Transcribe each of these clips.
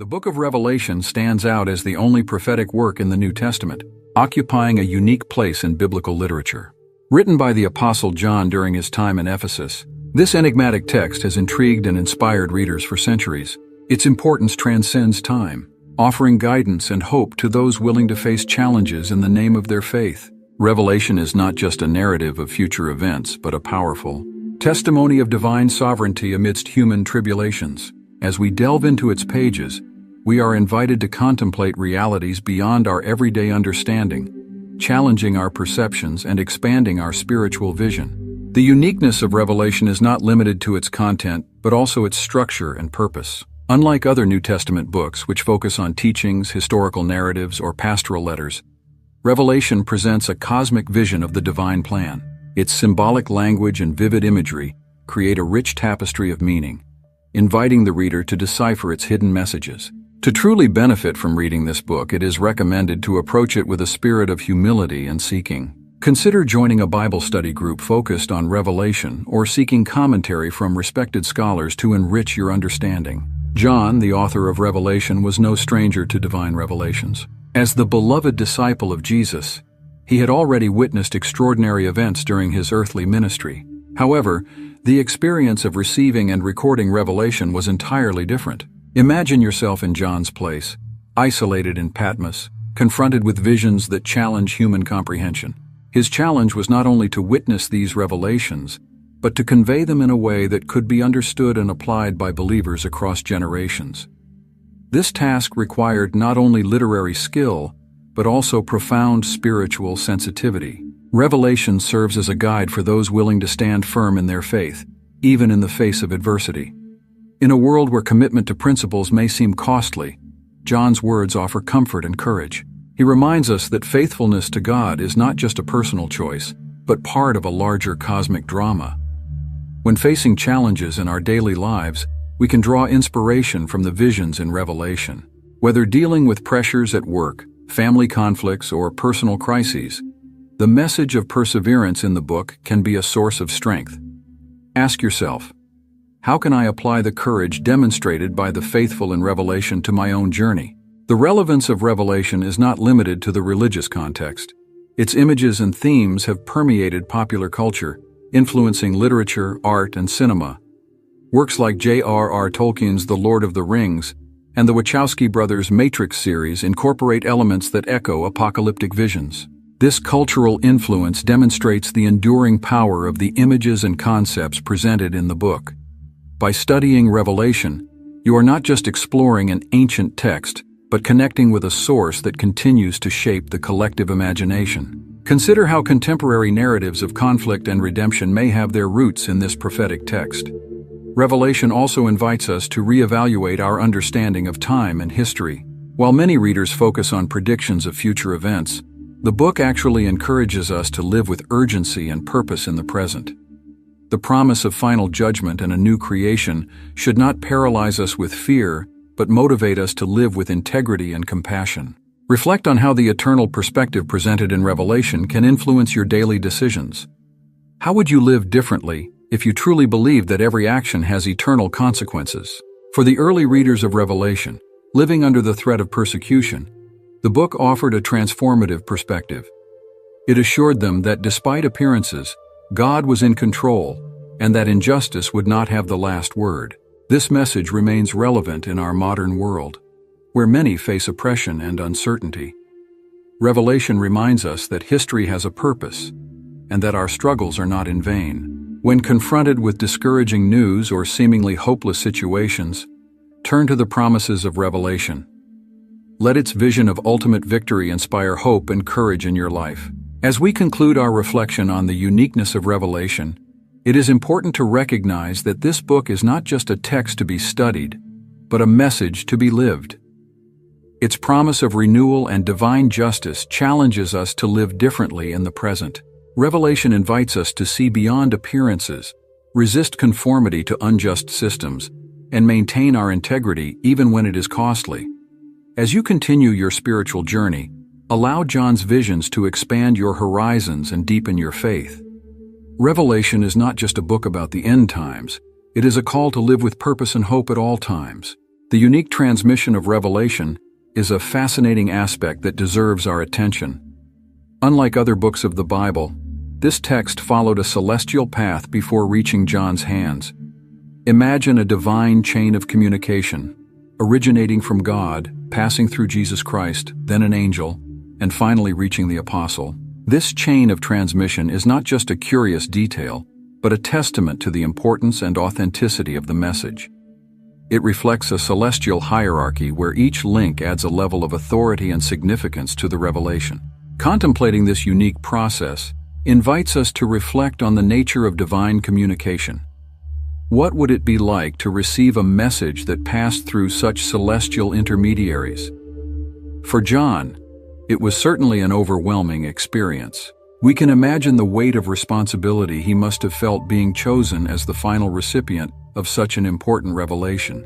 The book of Revelation stands out as the only prophetic work in the New Testament, occupying a unique place in biblical literature. Written by the Apostle John during his time in Ephesus, this enigmatic text has intrigued and inspired readers for centuries. Its importance transcends time, offering guidance and hope to those willing to face challenges in the name of their faith. Revelation is not just a narrative of future events, but a powerful testimony of divine sovereignty amidst human tribulations. As we delve into its pages, we are invited to contemplate realities beyond our everyday understanding, challenging our perceptions and expanding our spiritual vision. The uniqueness of Revelation is not limited to its content, but also its structure and purpose. Unlike other New Testament books, which focus on teachings, historical narratives, or pastoral letters, Revelation presents a cosmic vision of the divine plan. Its symbolic language and vivid imagery create a rich tapestry of meaning, inviting the reader to decipher its hidden messages. To truly benefit from reading this book, it is recommended to approach it with a spirit of humility and seeking. Consider joining a Bible study group focused on Revelation or seeking commentary from respected scholars to enrich your understanding. John, the author of Revelation, was no stranger to divine revelations. As the beloved disciple of Jesus, he had already witnessed extraordinary events during his earthly ministry. However, the experience of receiving and recording revelation was entirely different. Imagine yourself in John's place, isolated in Patmos, confronted with visions that challenge human comprehension. His challenge was not only to witness these revelations, but to convey them in a way that could be understood and applied by believers across generations. This task required not only literary skill, but also profound spiritual sensitivity. Revelation serves as a guide for those willing to stand firm in their faith, even in the face of adversity. In a world where commitment to principles may seem costly, John's words offer comfort and courage. He reminds us that faithfulness to God is not just a personal choice, but part of a larger cosmic drama. When facing challenges in our daily lives, we can draw inspiration from the visions in Revelation. Whether dealing with pressures at work, family conflicts, or personal crises, the message of perseverance in the book can be a source of strength. Ask yourself, how can I apply the courage demonstrated by the faithful in Revelation to my own journey? The relevance of Revelation is not limited to the religious context. Its images and themes have permeated popular culture, influencing literature, art, and cinema. Works like J.R.R. Tolkien's The Lord of the Rings and the Wachowski brothers' Matrix series incorporate elements that echo apocalyptic visions. This cultural influence demonstrates the enduring power of the images and concepts presented in the book. By studying Revelation, you are not just exploring an ancient text, but connecting with a source that continues to shape the collective imagination. Consider how contemporary narratives of conflict and redemption may have their roots in this prophetic text. Revelation also invites us to reevaluate our understanding of time and history. While many readers focus on predictions of future events, the book actually encourages us to live with urgency and purpose in the present. The promise of final judgment and a new creation should not paralyze us with fear, but motivate us to live with integrity and compassion. Reflect on how the eternal perspective presented in Revelation can influence your daily decisions. How would you live differently if you truly believed that every action has eternal consequences? For the early readers of Revelation, living under the threat of persecution, the book offered a transformative perspective. It assured them that despite appearances, God was in control, and that injustice would not have the last word. This message remains relevant in our modern world, where many face oppression and uncertainty. Revelation reminds us that history has a purpose, and that our struggles are not in vain. When confronted with discouraging news or seemingly hopeless situations, turn to the promises of Revelation. Let its vision of ultimate victory inspire hope and courage in your life. As we conclude our reflection on the uniqueness of Revelation, it is important to recognize that this book is not just a text to be studied, but a message to be lived. Its promise of renewal and divine justice challenges us to live differently in the present. Revelation invites us to see beyond appearances, resist conformity to unjust systems, and maintain our integrity even when it is costly. As you continue your spiritual journey, allow John's visions to expand your horizons and deepen your faith. Revelation is not just a book about the end times, it is a call to live with purpose and hope at all times. The unique transmission of revelation is a fascinating aspect that deserves our attention. Unlike other books of the Bible, this text followed a celestial path before reaching John's hands. Imagine a divine chain of communication, originating from God, passing through Jesus Christ, then an angel, and finally reaching the apostle. This chain of transmission is not just a curious detail, but a testament to the importance and authenticity of the message. It reflects a celestial hierarchy where each link adds a level of authority and significance to the revelation. Contemplating this unique process invites us to reflect on the nature of divine communication. What would it be like to receive a message that passed through such celestial intermediaries? For John, it was certainly an overwhelming experience. We can imagine the weight of responsibility he must have felt being chosen as the final recipient of such an important revelation.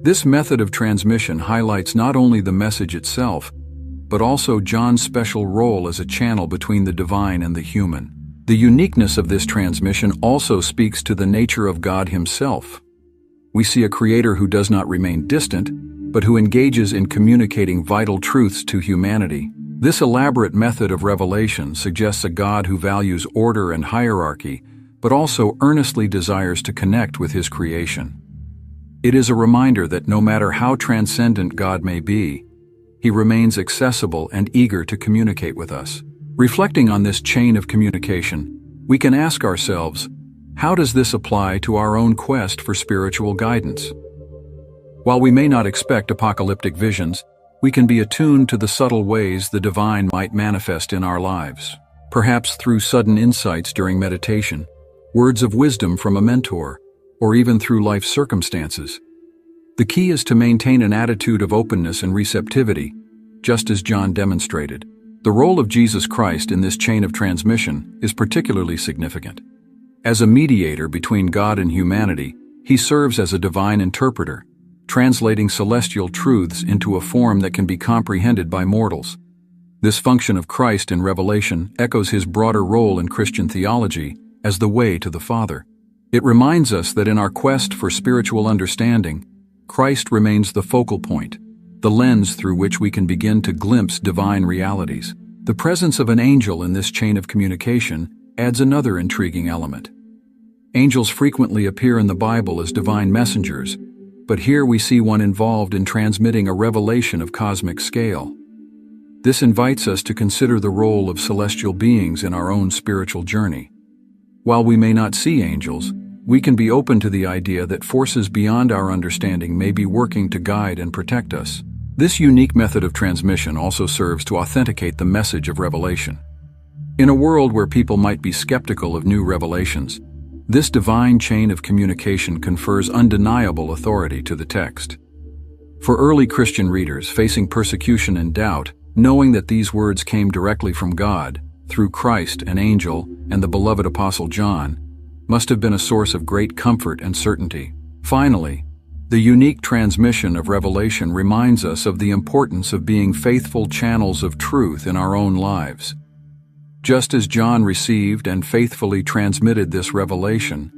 This method of transmission highlights not only the message itself, but also John's special role as a channel between the divine and the human. The uniqueness of this transmission also speaks to the nature of God himself. We see a creator who does not remain distant, but who engages in communicating vital truths to humanity. This elaborate method of revelation suggests a God who values order and hierarchy, but also earnestly desires to connect with his creation. It is a reminder that no matter how transcendent God may be, he remains accessible and eager to communicate with us. Reflecting on this chain of communication, we can ask ourselves, how does this apply to our own quest for spiritual guidance? While we may not expect apocalyptic visions, we can be attuned to the subtle ways the divine might manifest in our lives. Perhaps through sudden insights during meditation, words of wisdom from a mentor, or even through life circumstances. The key is to maintain an attitude of openness and receptivity, just as John demonstrated. The role of Jesus Christ in this chain of transmission is particularly significant. As a mediator between God and humanity, he serves as a divine interpreter, translating celestial truths into a form that can be comprehended by mortals. This function of Christ in Revelation echoes his broader role in Christian theology as the way to the Father. It reminds us that in our quest for spiritual understanding, Christ remains the focal point, the lens through which we can begin to glimpse divine realities. The presence of an angel in this chain of communication adds another intriguing element. Angels frequently appear in the Bible as divine messengers, but here we see one involved in transmitting a revelation of cosmic scale. This invites us to consider the role of celestial beings in our own spiritual journey. While we may not see angels, we can be open to the idea that forces beyond our understanding may be working to guide and protect us. This unique method of transmission also serves to authenticate the message of revelation. In a world where people might be skeptical of new revelations, this divine chain of communication confers undeniable authority to the text. For early Christian readers facing persecution and doubt, knowing that these words came directly from God, through Christ, an angel, and the beloved Apostle John, must have been a source of great comfort and certainty. Finally, the unique transmission of revelation reminds us of the importance of being faithful channels of truth in our own lives. Just as John received and faithfully transmitted this revelation,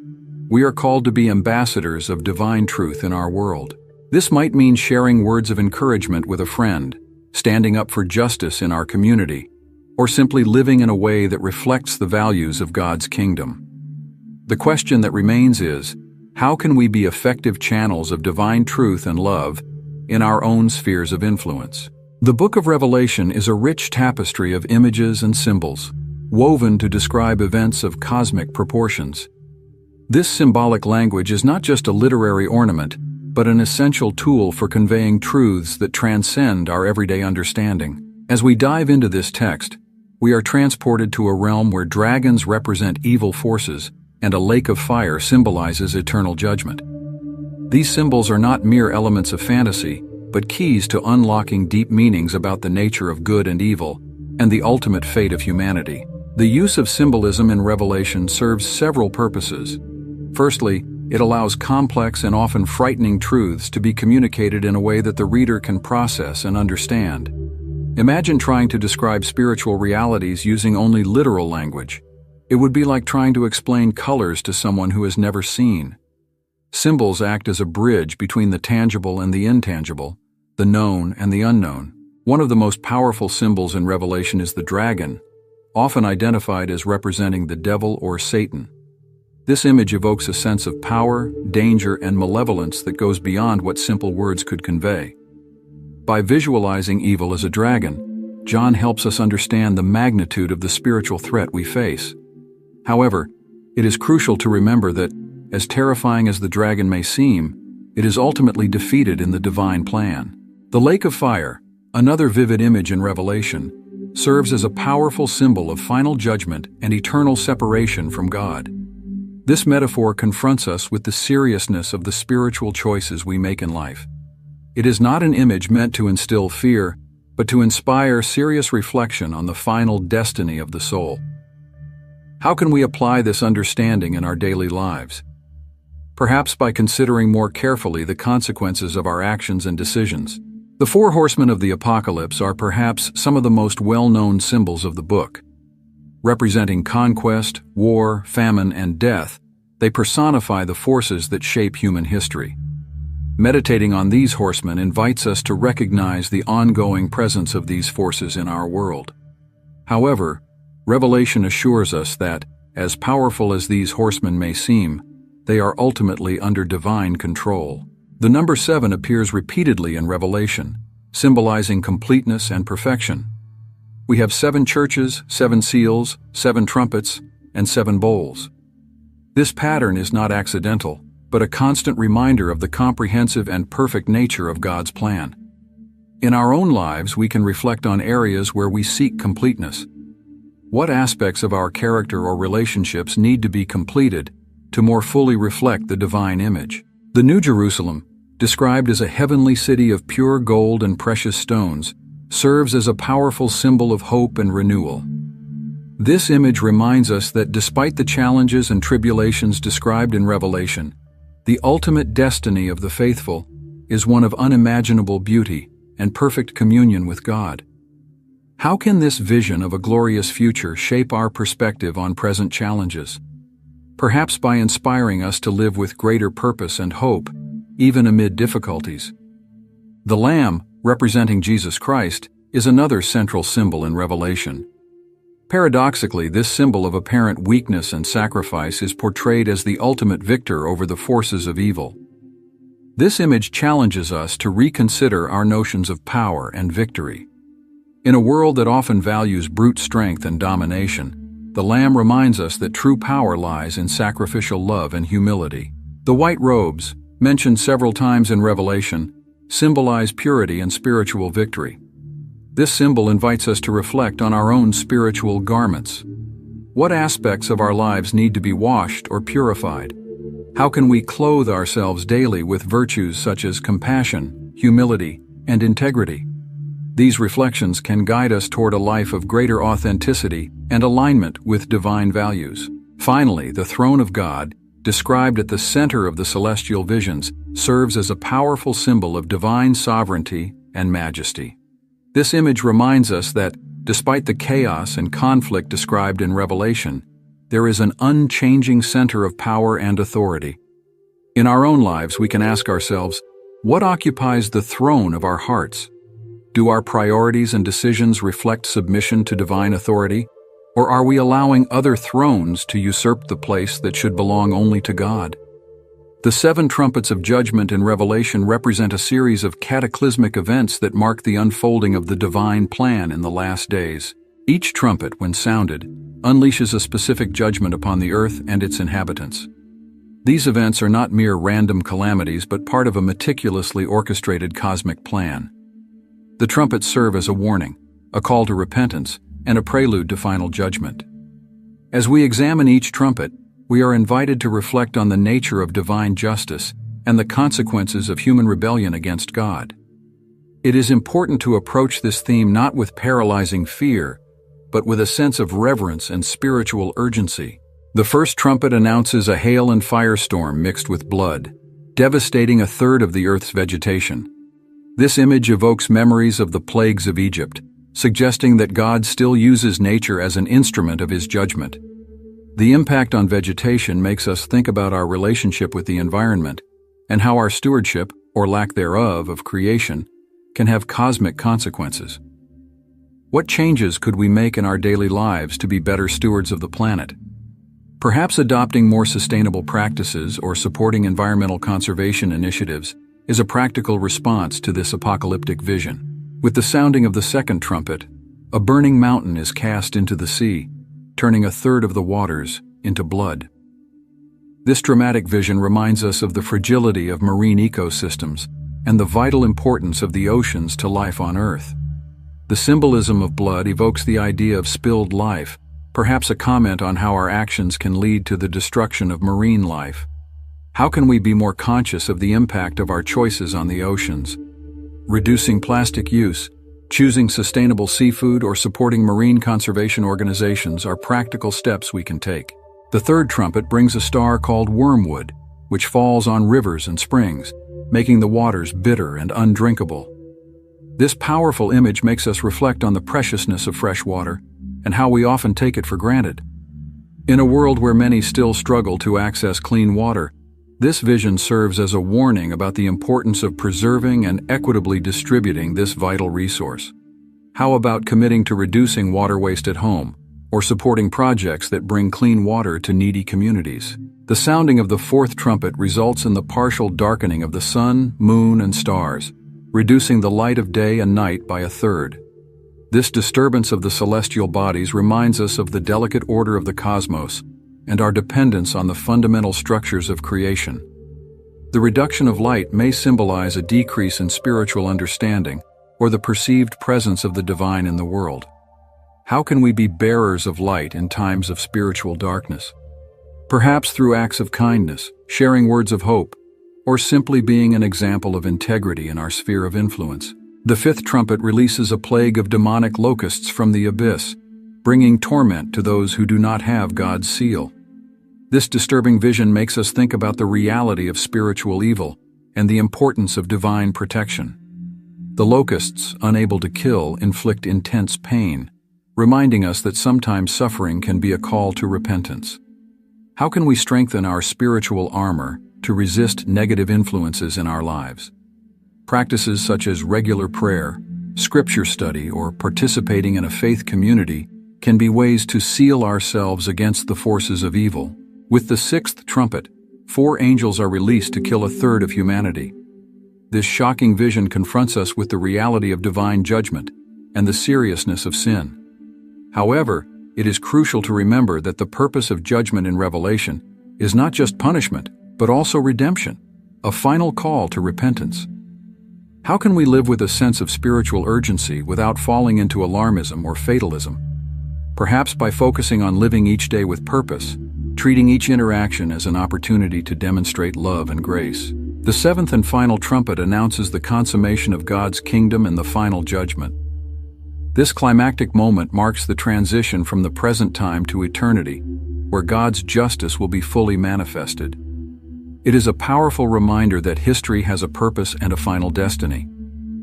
we are called to be ambassadors of divine truth in our world. This might mean sharing words of encouragement with a friend, standing up for justice in our community, or simply living in a way that reflects the values of God's kingdom. The question that remains is, how can we be effective channels of divine truth and love in our own spheres of influence? The book of Revelation is a rich tapestry of images and symbols, woven to describe events of cosmic proportions. This symbolic language is not just a literary ornament, but an essential tool for conveying truths that transcend our everyday understanding. As we dive into this text, we are transported to a realm where dragons represent evil forces and a lake of fire symbolizes eternal judgment. These symbols are not mere elements of fantasy, but keys to unlocking deep meanings about the nature of good and evil and the ultimate fate of humanity. The use of symbolism in Revelation serves several purposes. Firstly, it allows complex and often frightening truths to be communicated in a way that the reader can process and understand. Imagine trying to describe spiritual realities using only literal language. It would be like trying to explain colors to someone who has never seen. Symbols act as a bridge between the tangible and the intangible, the known and the unknown. One of the most powerful symbols in Revelation is the dragon, often identified as representing the devil or Satan. This image evokes a sense of power, danger, and malevolence that goes beyond what simple words could convey. By visualizing evil as a dragon, John helps us understand the magnitude of the spiritual threat we face. However, it is crucial to remember that, as terrifying as the dragon may seem, it is ultimately defeated in the divine plan. The lake of fire, another vivid image in Revelation, serves as a powerful symbol of final judgment and eternal separation from God. This metaphor confronts us with the seriousness of the spiritual choices we make in life. It is not an image meant to instill fear, but to inspire serious reflection on the final destiny of the soul. How can we apply this understanding in our daily lives? Perhaps by considering more carefully the consequences of our actions and decisions. The four horsemen of the apocalypse are perhaps some of the most well-known symbols of the book. Representing conquest, war, famine, and death, they personify the forces that shape human history. Meditating on these horsemen invites us to recognize the ongoing presence of these forces in our world. However, Revelation assures us that, as powerful as these horsemen may seem, they are ultimately under divine control. The number 7 appears repeatedly in Revelation, symbolizing completeness and perfection. We have 7 churches, 7 seals, 7 trumpets, and 7 bowls. This pattern is not accidental, but a constant reminder of the comprehensive and perfect nature of God's plan. In our own lives, we can reflect on areas where we seek completeness. What aspects of our character or relationships need to be completed to more fully reflect the divine image? The New Jerusalem, described as a heavenly city of pure gold and precious stones, serves as a powerful symbol of hope and renewal. This image reminds us that despite the challenges and tribulations described in Revelation, the ultimate destiny of the faithful is one of unimaginable beauty and perfect communion with God. How can this vision of a glorious future shape our perspective on present challenges? Perhaps by inspiring us to live with greater purpose and hope, even amid difficulties. The Lamb, representing Jesus Christ, is another central symbol in Revelation. Paradoxically, this symbol of apparent weakness and sacrifice is portrayed as the ultimate victor over the forces of evil. This image challenges us to reconsider our notions of power and victory. In a world that often values brute strength and domination, the Lamb reminds us that true power lies in sacrificial love and humility. The white robes, mentioned several times in Revelation, symbolize purity and spiritual victory. This symbol invites us to reflect on our own spiritual garments. What aspects of our lives need to be washed or purified? How can we clothe ourselves daily with virtues such as compassion, humility, and integrity? These reflections can guide us toward a life of greater authenticity and alignment with divine values. Finally, the throne of God, described at the center of the celestial visions, serves as a powerful symbol of divine sovereignty and majesty. This image reminds us that, despite the chaos and conflict described in Revelation, there is an unchanging center of power and authority. In our own lives, we can ask ourselves, what occupies the throne of our hearts? Do our priorities and decisions reflect submission to divine authority, or are we allowing other thrones to usurp the place that should belong only to God? The 7 trumpets of judgment in Revelation represent a series of cataclysmic events that mark the unfolding of the divine plan in the last days. Each trumpet, when sounded, unleashes a specific judgment upon the earth and its inhabitants. These events are not mere random calamities, but part of a meticulously orchestrated cosmic plan. The trumpets serve as a warning, a call to repentance, and a prelude to final judgment. As we examine each trumpet, we are invited to reflect on the nature of divine justice and the consequences of human rebellion against God. It is important to approach this theme not with paralyzing fear, but with a sense of reverence and spiritual urgency. The first trumpet announces a hail and firestorm mixed with blood, devastating a third of the earth's vegetation. This image evokes memories of the plagues of Egypt, suggesting that God still uses nature as an instrument of his judgment. The impact on vegetation makes us think about our relationship with the environment and how our stewardship, or lack thereof, of creation can have cosmic consequences. What changes could we make in our daily lives to be better stewards of the planet? Perhaps adopting more sustainable practices or supporting environmental conservation initiatives is a practical response to this apocalyptic vision. With the sounding of the second trumpet, a burning mountain is cast into the sea, turning a third of the waters into blood. This dramatic vision reminds us of the fragility of marine ecosystems and the vital importance of the oceans to life on Earth. The symbolism of blood evokes the idea of spilled life, perhaps a comment on how our actions can lead to the destruction of marine life. How can we be more conscious of the impact of our choices on the oceans? Reducing plastic use, choosing sustainable seafood, or supporting marine conservation organizations are practical steps we can take. The third trumpet brings a star called wormwood, which falls on rivers and springs, making the waters bitter and undrinkable. This powerful image makes us reflect on the preciousness of fresh water and how we often take it for granted. In a world where many still struggle to access clean water, this vision serves as a warning about the importance of preserving and equitably distributing this vital resource. How about committing to reducing water waste at home, or supporting projects that bring clean water to needy communities? The sounding of the fourth trumpet results in the partial darkening of the sun, moon, and stars, reducing the light of day and night by a third. This disturbance of the celestial bodies reminds us of the delicate order of the cosmos and our dependence on the fundamental structures of creation. The reduction of light may symbolize a decrease in spiritual understanding or the perceived presence of the divine in the world. How can we be bearers of light in times of spiritual darkness? Perhaps through acts of kindness, sharing words of hope, or simply being an example of integrity in our sphere of influence. The fifth trumpet releases a plague of demonic locusts from the abyss, bringing torment to those who do not have God's seal. This disturbing vision makes us think about the reality of spiritual evil and the importance of divine protection. The locusts, unable to kill, inflict intense pain, reminding us that sometimes suffering can be a call to repentance. How can we strengthen our spiritual armor to resist negative influences in our lives? Practices such as regular prayer, scripture study, or participating in a faith community can be ways to seal ourselves against the forces of evil. With the sixth trumpet, 4 angels are released to kill a third of humanity. This shocking vision confronts us with the reality of divine judgment and the seriousness of sin. However, it is crucial to remember that the purpose of judgment in Revelation is not just punishment, but also redemption, a final call to repentance. How can we live with a sense of spiritual urgency without falling into alarmism or fatalism? Perhaps by focusing on living each day with purpose, treating each interaction as an opportunity to demonstrate love and grace. The seventh and final trumpet announces the consummation of God's kingdom and the final judgment. This climactic moment marks the transition from the present time to eternity, where God's justice will be fully manifested. It is a powerful reminder that history has a purpose and a final destiny.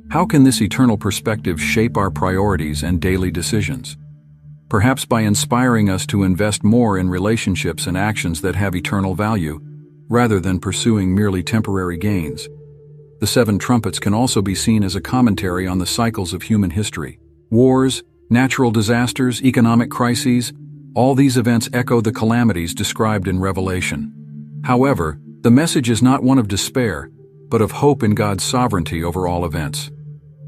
How can this eternal perspective shape our priorities and daily decisions? Perhaps by inspiring us to invest more in relationships and actions that have eternal value, rather than pursuing merely temporary gains. The 7 trumpets can also be seen as a commentary on the cycles of human history. Wars, natural disasters, economic crises, all these events echo the calamities described in Revelation. However, the message is not one of despair, but of hope in God's sovereignty over all events.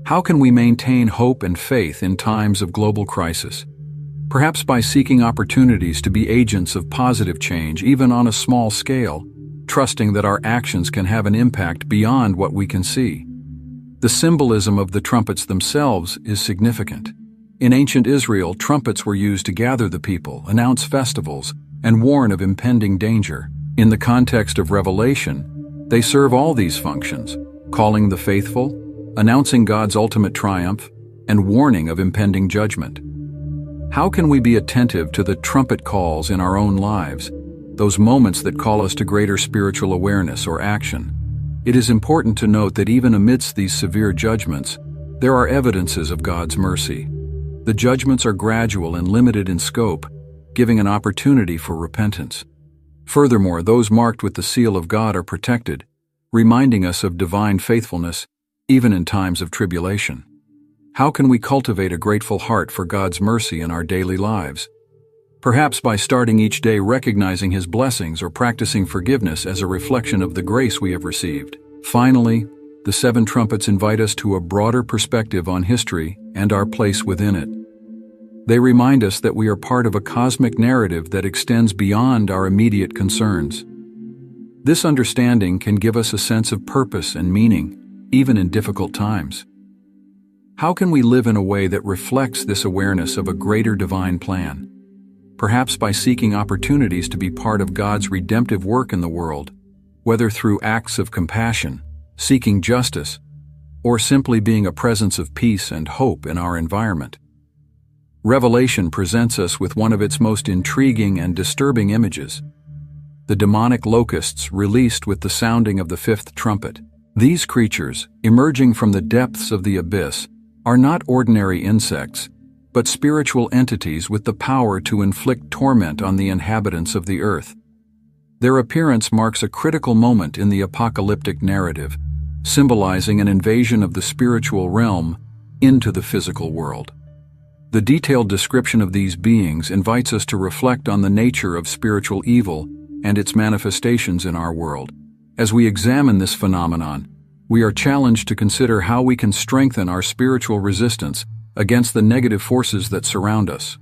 How can we maintain hope and faith in times of global crisis? Perhaps by seeking opportunities to be agents of positive change, even on a small scale, trusting that our actions can have an impact beyond what we can see. The symbolism of the trumpets themselves is significant. In ancient Israel, trumpets were used to gather the people, announce festivals, and warn of impending danger. In the context of Revelation, they serve all these functions, calling the faithful, announcing God's ultimate triumph, and warning of impending judgment. How can we be attentive to the trumpet calls in our own lives, those moments that call us to greater spiritual awareness or action? It is important to note that even amidst these severe judgments, there are evidences of God's mercy. The judgments are gradual and limited in scope, giving an opportunity for repentance. Furthermore, those marked with the seal of God are protected, reminding us of divine faithfulness, even in times of tribulation. How can we cultivate a grateful heart for God's mercy in our daily lives? Perhaps by starting each day recognizing His blessings or practicing forgiveness as a reflection of the grace we have received. Finally, the 7 trumpets invite us to a broader perspective on history and our place within it. They remind us that we are part of a cosmic narrative that extends beyond our immediate concerns. This understanding can give us a sense of purpose and meaning, even in difficult times. How can we live in a way that reflects this awareness of a greater divine plan? Perhaps by seeking opportunities to be part of God's redemptive work in the world, whether through acts of compassion, seeking justice, or simply being a presence of peace and hope in our environment. Revelation presents us with one of its most intriguing and disturbing images: the demonic locusts released with the sounding of the 5th trumpet. These creatures, emerging from the depths of the abyss, are not ordinary insects, but spiritual entities with the power to inflict torment on the inhabitants of the earth. Their appearance marks a critical moment in the apocalyptic narrative, symbolizing an invasion of the spiritual realm into the physical world. The detailed description of these beings invites us to reflect on the nature of spiritual evil and its manifestations in our world. As we examine this phenomenon, we are challenged to consider how we can strengthen our spiritual resistance against the negative forces that surround us.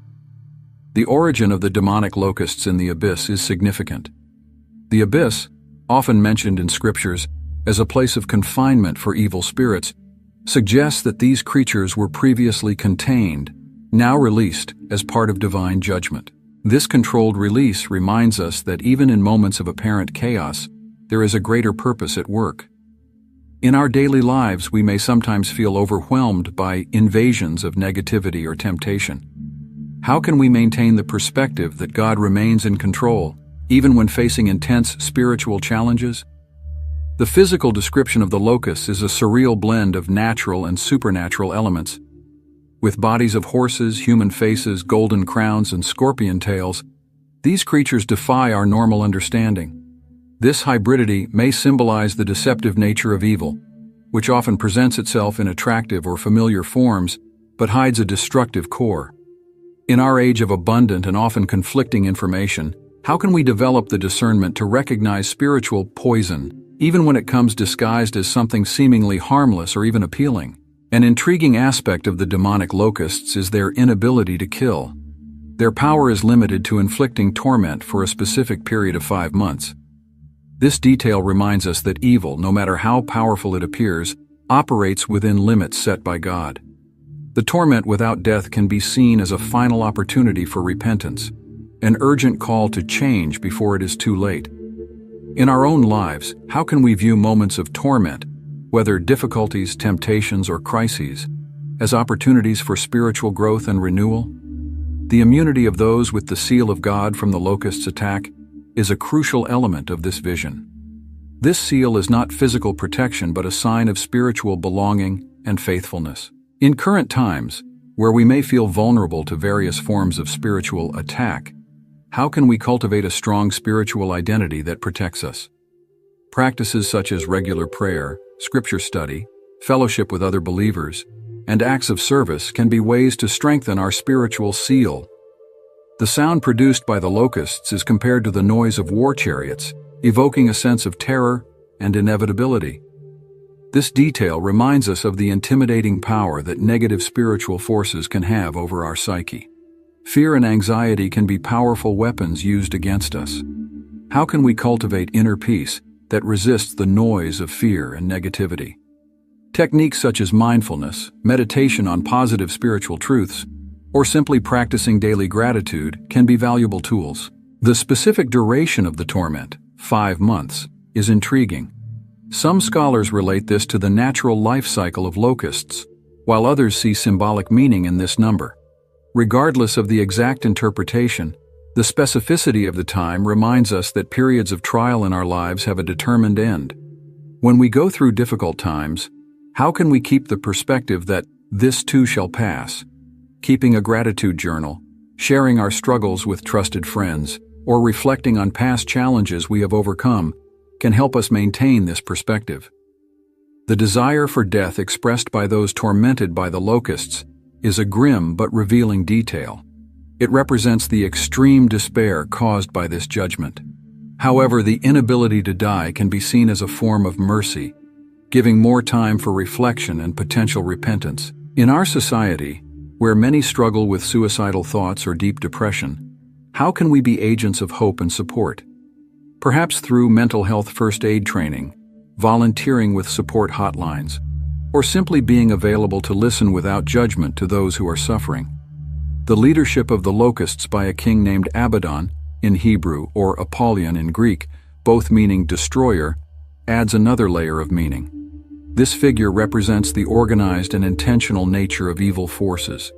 The origin of the demonic locusts in the abyss is significant. The abyss, often mentioned in scriptures as a place of confinement for evil spirits, suggests that these creatures were previously contained, now released as part of divine judgment. This controlled release reminds us that even in moments of apparent chaos, there is a greater purpose at work. In our daily lives, we may sometimes feel overwhelmed by invasions of negativity or temptation. How can we maintain the perspective that God remains in control, even when facing intense spiritual challenges? The physical description of the locusts is a surreal blend of natural and supernatural elements. With bodies of horses, human faces, golden crowns, and scorpion tails, these creatures defy our normal understanding. This hybridity may symbolize the deceptive nature of evil, which often presents itself in attractive or familiar forms, but hides a destructive core. In our age of abundant and often conflicting information, how can we develop the discernment to recognize spiritual poison, even when it comes disguised as something seemingly harmless or even appealing? An intriguing aspect of the demonic locusts is their inability to kill. Their power is limited to inflicting torment for a specific period of 5 months. This detail reminds us that evil, no matter how powerful it appears, operates within limits set by God. The torment without death can be seen as a final opportunity for repentance, an urgent call to change before it is too late. In our own lives, how can we view moments of torment, whether difficulties, temptations, or crises, as opportunities for spiritual growth and renewal? The immunity of those with the seal of God from the locust's attack is a crucial element of this vision. This seal is not physical protection but a sign of spiritual belonging and faithfulness. In current times, where we may feel vulnerable to various forms of spiritual attack, how can we cultivate a strong spiritual identity that protects us? Practices such as regular prayer, scripture study, fellowship with other believers, and acts of service can be ways to strengthen our spiritual seal. The sound produced by the locusts is compared to the noise of war chariots, evoking a sense of terror and inevitability. This detail reminds us of the intimidating power that negative spiritual forces can have over our psyche. Fear and anxiety can be powerful weapons used against us. How can we cultivate inner peace that resists the noise of fear and negativity? Techniques such as mindfulness, meditation on positive spiritual truths, or simply practicing daily gratitude can be valuable tools. The specific duration of the torment, 5 months, is intriguing. Some scholars relate this to the natural life cycle of locusts, while others see symbolic meaning in this number. Regardless of the exact interpretation, the specificity of the time reminds us that periods of trial in our lives have a determined end. When we go through difficult times, how can we keep the perspective that this too shall pass? Keeping a gratitude journal, Sharing our struggles with trusted friends, or reflecting on past challenges we have overcome, can help us maintain this perspective. The desire for death expressed by those tormented by the locusts is a grim but revealing detail. It represents the extreme despair caused by this judgment. However, the inability to die can be seen as a form of mercy, giving more time for reflection and potential repentance. In our society, where many struggle with suicidal thoughts or deep depression, how can we be agents of hope and support? Perhaps through mental health first aid training, volunteering with support hotlines, or simply being available to listen without judgment to those who are suffering. The leadership of the locusts by a king named Abaddon, in Hebrew, or Apollyon in Greek, both meaning destroyer, adds another layer of meaning. This figure represents the organized and intentional nature of evil forces.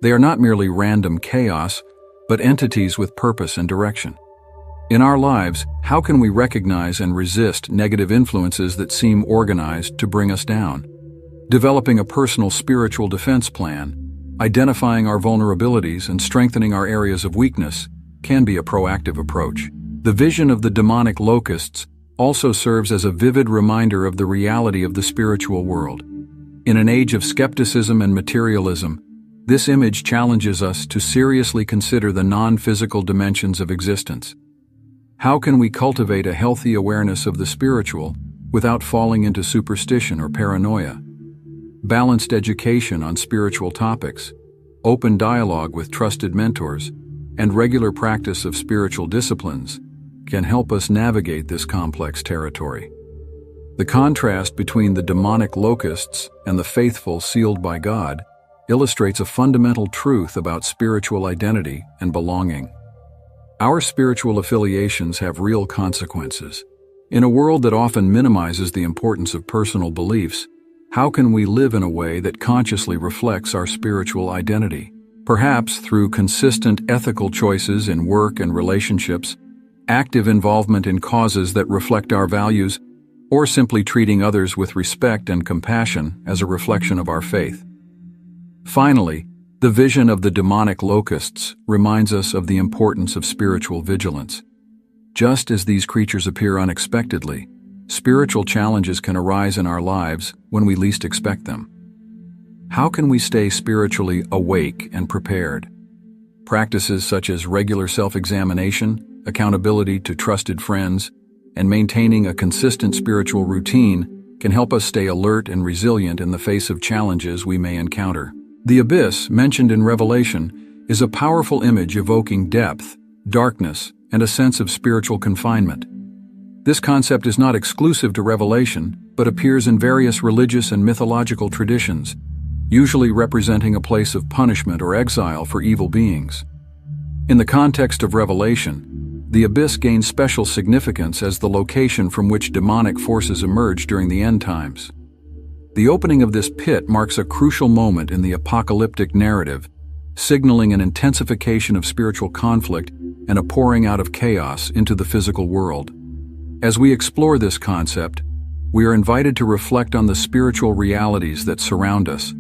They are not merely random chaos, but entities with purpose and direction. In our lives, how can we recognize and resist negative influences that seem organized to bring us down? Developing a personal spiritual defense plan, identifying our vulnerabilities and strengthening our areas of weakness can be a proactive approach. The vision of the demonic locusts also serves as a vivid reminder of the reality of the spiritual world. In an age of skepticism and materialism, this image challenges us to seriously consider the non-physical dimensions of existence. How can we cultivate a healthy awareness of the spiritual without falling into superstition or paranoia? Balanced education on spiritual topics, open dialogue with trusted mentors, and regular practice of spiritual disciplines can help us navigate this complex territory. The contrast between the demonic locusts and the faithful sealed by God illustrates a fundamental truth about spiritual identity and belonging. Our spiritual affiliations have real consequences. In a world that often minimizes the importance of personal beliefs, how can we live in a way that consciously reflects our spiritual identity? Perhaps through consistent ethical choices in work and relationships, active involvement in causes that reflect our values, or simply treating others with respect and compassion as a reflection of our faith. Finally, the vision of the demonic locusts reminds us of the importance of spiritual vigilance. Just as these creatures appear unexpectedly, spiritual challenges can arise in our lives when we least expect them. How can we stay spiritually awake and prepared? Practices such as regular self-examination, accountability to trusted friends, and maintaining a consistent spiritual routine can help us stay alert and resilient in the face of challenges we may encounter. The abyss, mentioned in Revelation, is a powerful image evoking depth, darkness, and a sense of spiritual confinement. This concept is not exclusive to Revelation, but appears in various religious and mythological traditions, usually representing a place of punishment or exile for evil beings. In the context of Revelation, the abyss gains special significance as the location from which demonic forces emerge during the end times. The opening of this pit marks a crucial moment in the apocalyptic narrative, signaling an intensification of spiritual conflict and a pouring out of chaos into the physical world. As we explore this concept, we are invited to reflect on the spiritual realities that surround us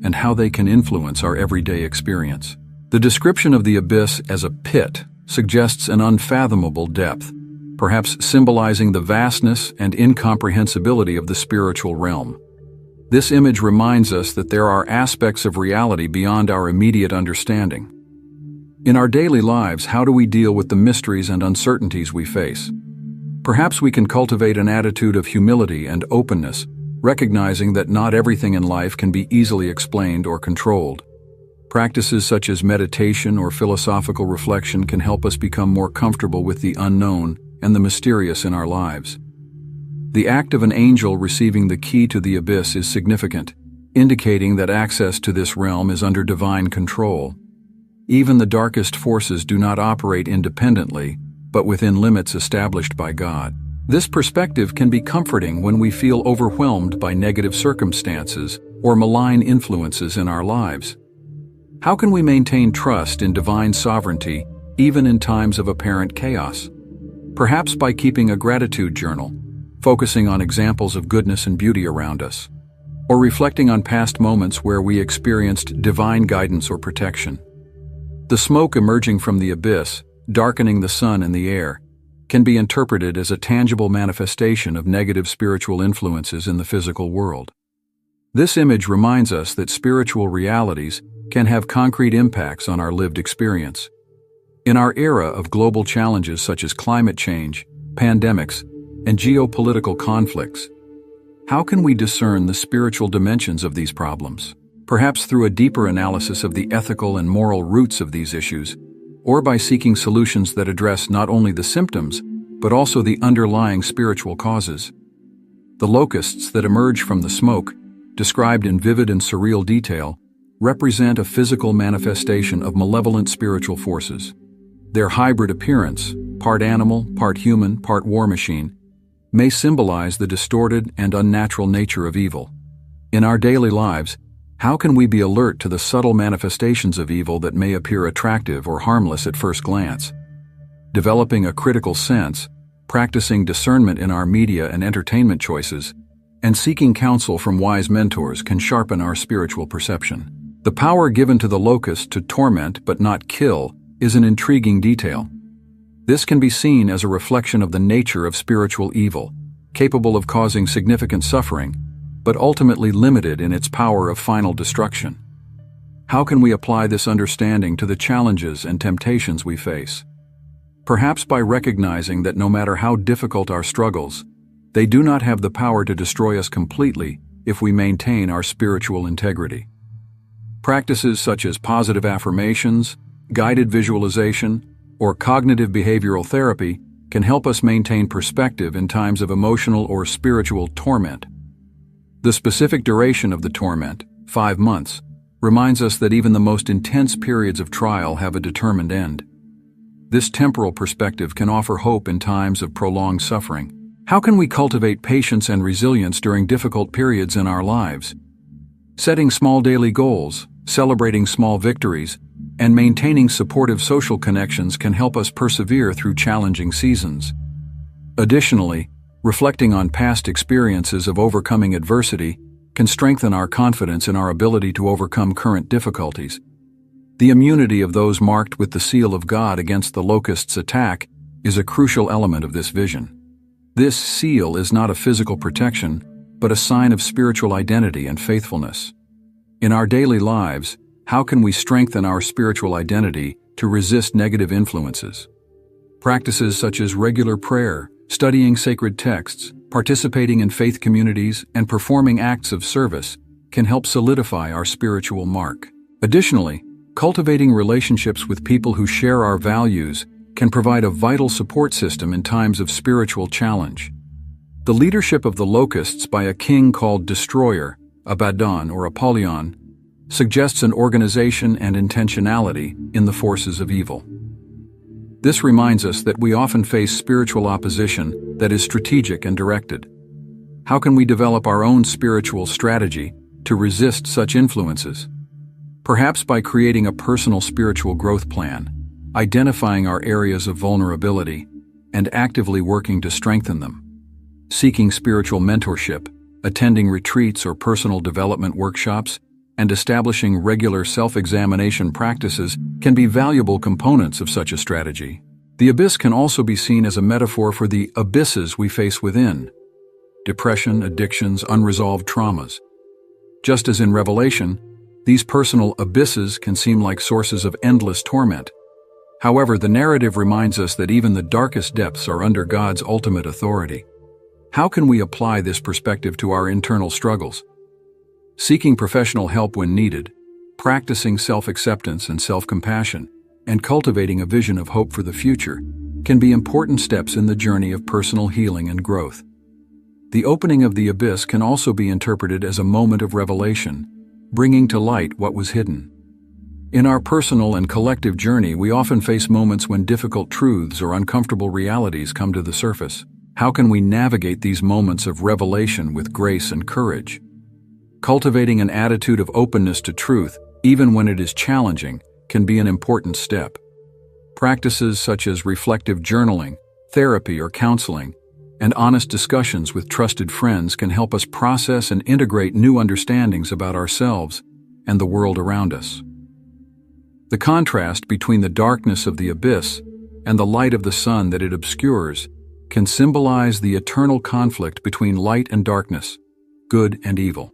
and how they can influence our everyday experience. The description of the abyss as a pit suggests an unfathomable depth, perhaps symbolizing the vastness and incomprehensibility of the spiritual realm. This image reminds us that there are aspects of reality beyond our immediate understanding. In our daily lives, how do we deal with the mysteries and uncertainties we face? Perhaps we can cultivate an attitude of humility and openness, recognizing that not everything in life can be easily explained or controlled. Practices such as meditation or philosophical reflection can help us become more comfortable with the unknown and the mysterious in our lives. The act of an angel receiving the key to the abyss is significant, indicating that access to this realm is under divine control. Even the darkest forces do not operate independently, but within limits established by God. This perspective can be comforting when we feel overwhelmed by negative circumstances or malign influences in our lives. How can we maintain trust in divine sovereignty even in times of apparent chaos? Perhaps by keeping a gratitude journal, focusing on examples of goodness and beauty around us, or reflecting on past moments where we experienced divine guidance or protection. The smoke emerging from the abyss, darkening the sun and the air, can be interpreted as a tangible manifestation of negative spiritual influences in the physical world. This image reminds us that spiritual realities can have concrete impacts on our lived experience. In our era of global challenges such as climate change, pandemics, and geopolitical conflicts, how can we discern the spiritual dimensions of these problems? Perhaps through a deeper analysis of the ethical and moral roots of these issues, or by seeking solutions that address not only the symptoms, but also the underlying spiritual causes. The locusts that emerge from the smoke, described in vivid and surreal detail, represent a physical manifestation of malevolent spiritual forces. Their hybrid appearance, part animal, part human, part war machine, may symbolize the distorted and unnatural nature of evil. In our daily lives, how can we be alert to the subtle manifestations of evil that may appear attractive or harmless at first glance? Developing a critical sense, practicing discernment in our media and entertainment choices, and seeking counsel from wise mentors can sharpen our spiritual perception. The power given to the locust to torment but not kill is an intriguing detail. This can be seen as a reflection of the nature of spiritual evil, capable of causing significant suffering, but ultimately limited in its power of final destruction. How can we apply this understanding to the challenges and temptations we face? Perhaps by recognizing that no matter how difficult our struggles, they do not have the power to destroy us completely if we maintain our spiritual integrity. Practices such as positive affirmations, guided visualization, or cognitive behavioral therapy can help us maintain perspective in times of emotional or spiritual torment. The specific duration of the torment, 5 months, reminds us that even the most intense periods of trial have a determined end. This temporal perspective can offer hope in times of prolonged suffering. How can we cultivate patience and resilience during difficult periods in our lives? Setting small daily goals, celebrating small victories, and maintaining supportive social connections can help us persevere through challenging seasons. Additionally, reflecting on past experiences of overcoming adversity can strengthen our confidence in our ability to overcome current difficulties. The immunity of those marked with the seal of God against the locust's attack is a crucial element of this vision. This seal is not a physical protection, but a sign of spiritual identity and faithfulness. In our daily lives, how can we strengthen our spiritual identity to resist negative influences? Practices such as regular prayer, studying sacred texts, participating in faith communities, and performing acts of service can help solidify our spiritual mark. Additionally, cultivating relationships with people who share our values can provide a vital support system in times of spiritual challenge. The leadership of the locusts by a king called Destroyer, Abaddon or Apollyon, suggests an organization and intentionality in the forces of evil. This reminds us that we often face spiritual opposition that is strategic and directed. How can we develop our own spiritual strategy to resist such influences? Perhaps by creating a personal spiritual growth plan, identifying our areas of vulnerability, and actively working to strengthen them. Seeking spiritual mentorship, attending retreats or personal development workshops, and establishing regular self-examination practices can be valuable components of such a strategy. The abyss can also be seen as a metaphor for the abysses we face within: depression, addictions, unresolved traumas. Just as in Revelation, these personal abysses can seem like sources of endless torment. However, the narrative reminds us that even the darkest depths are under God's ultimate authority. How can we apply this perspective to our internal struggles? Seeking professional help when needed, practicing self-acceptance and self-compassion, and cultivating a vision of hope for the future can be important steps in the journey of personal healing and growth. The opening of the abyss can also be interpreted as a moment of revelation, bringing to light what was hidden. In our personal and collective journey, we often face moments when difficult truths or uncomfortable realities come to the surface. How can we navigate these moments of revelation with grace and courage? Cultivating an attitude of openness to truth, even when it is challenging, can be an important step. Practices such as reflective journaling, therapy or counseling, and honest discussions with trusted friends can help us process and integrate new understandings about ourselves and the world around us. The contrast between the darkness of the abyss and the light of the sun that it obscures can symbolize the eternal conflict between light and darkness, good and evil.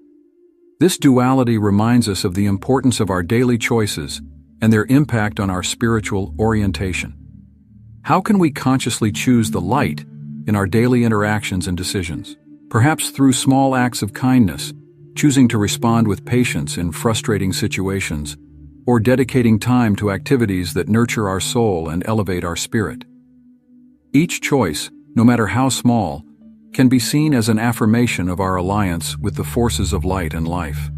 This duality reminds us of the importance of our daily choices and their impact on our spiritual orientation. How can we consciously choose the light in our daily interactions and decisions? Perhaps through small acts of kindness, choosing to respond with patience in frustrating situations, or dedicating time to activities that nurture our soul and elevate our spirit. Each choice, no matter how small, can be seen as an affirmation of our alliance with the forces of light and life.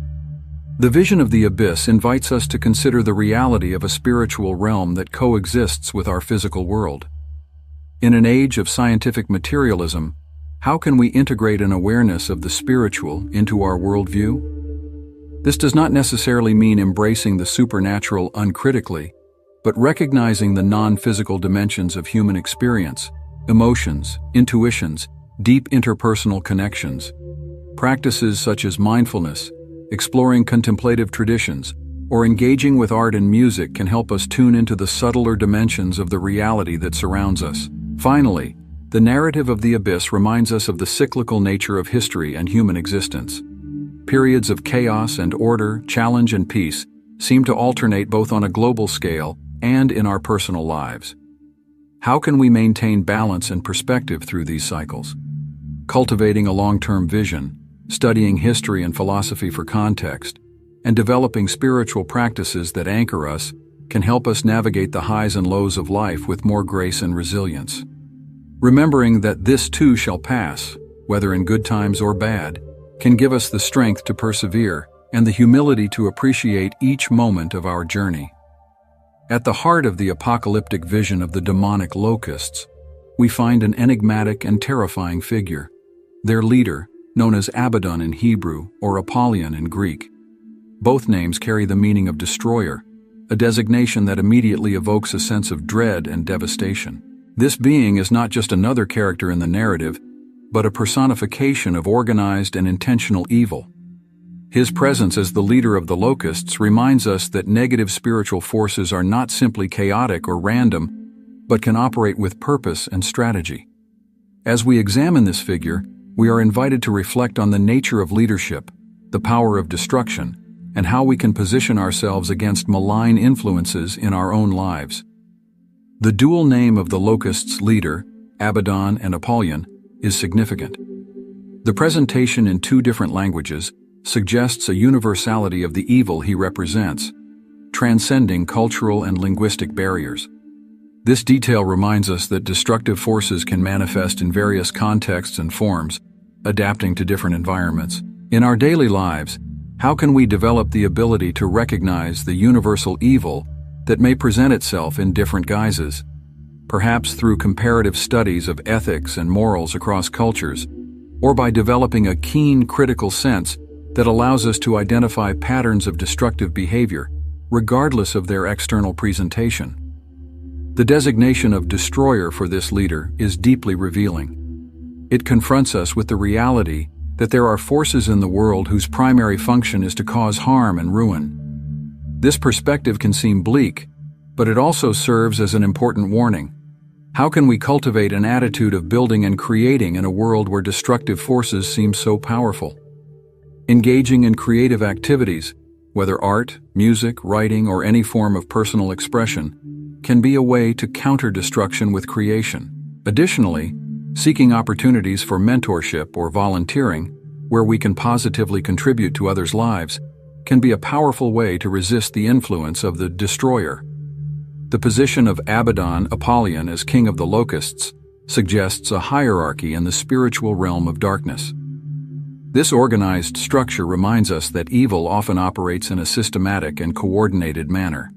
The vision of the abyss invites us to consider the reality of a spiritual realm that coexists with our physical world. In an age of scientific materialism, how can we integrate an awareness of the spiritual into our worldview? This does not necessarily mean embracing the supernatural uncritically, but recognizing the non-physical dimensions of human experience, emotions, intuitions, deep interpersonal connections. Practices such as mindfulness, exploring contemplative traditions, or engaging with art and music can help us tune into the subtler dimensions of the reality that surrounds us. Finally, the narrative of the abyss reminds us of the cyclical nature of history and human existence. Periods of chaos and order, challenge and peace seem to alternate both on a global scale and in our personal lives. How can we maintain balance and perspective through these cycles? Cultivating a long-term vision, studying history and philosophy for context, and developing spiritual practices that anchor us can help us navigate the highs and lows of life with more grace and resilience. Remembering that this too shall pass, whether in good times or bad, can give us the strength to persevere and the humility to appreciate each moment of our journey. At the heart of the apocalyptic vision of the demonic locusts, we find an enigmatic and terrifying figure. Their leader, known as Abaddon in Hebrew or Apollyon in Greek. Both names carry the meaning of destroyer, a designation that immediately evokes a sense of dread and devastation. This being is not just another character in the narrative, but a personification of organized and intentional evil. His presence as the leader of the locusts reminds us that negative spiritual forces are not simply chaotic or random, but can operate with purpose and strategy. As we examine this figure, we are invited to reflect on the nature of leadership, the power of destruction, and how we can position ourselves against malign influences in our own lives. The dual name of the locusts' leader, Abaddon and Apollyon, is significant. The presentation in two different languages suggests a universality of the evil he represents, transcending cultural and linguistic barriers. This detail reminds us that destructive forces can manifest in various contexts and forms, adapting to different environments. In our daily lives, how can we develop the ability to recognize the universal evil that may present itself in different guises? Perhaps through comparative studies of ethics and morals across cultures, or by developing a keen critical sense that allows us to identify patterns of destructive behavior, regardless of their external presentation. The designation of destroyer for this leader is deeply revealing. It confronts us with the reality that there are forces in the world whose primary function is to cause harm and ruin. This perspective can seem bleak, but it also serves as an important warning. How can we cultivate an attitude of building and creating in a world where destructive forces seem so powerful? Engaging in creative activities, whether art, music, writing, or any form of personal expression, can be a way to counter destruction with creation. Additionally, seeking opportunities for mentorship or volunteering, where we can positively contribute to others' lives, can be a powerful way to resist the influence of the destroyer. The position of Abaddon Apollyon as king of the locusts suggests a hierarchy in the spiritual realm of darkness. This organized structure reminds us that evil often operates in a systematic and coordinated manner.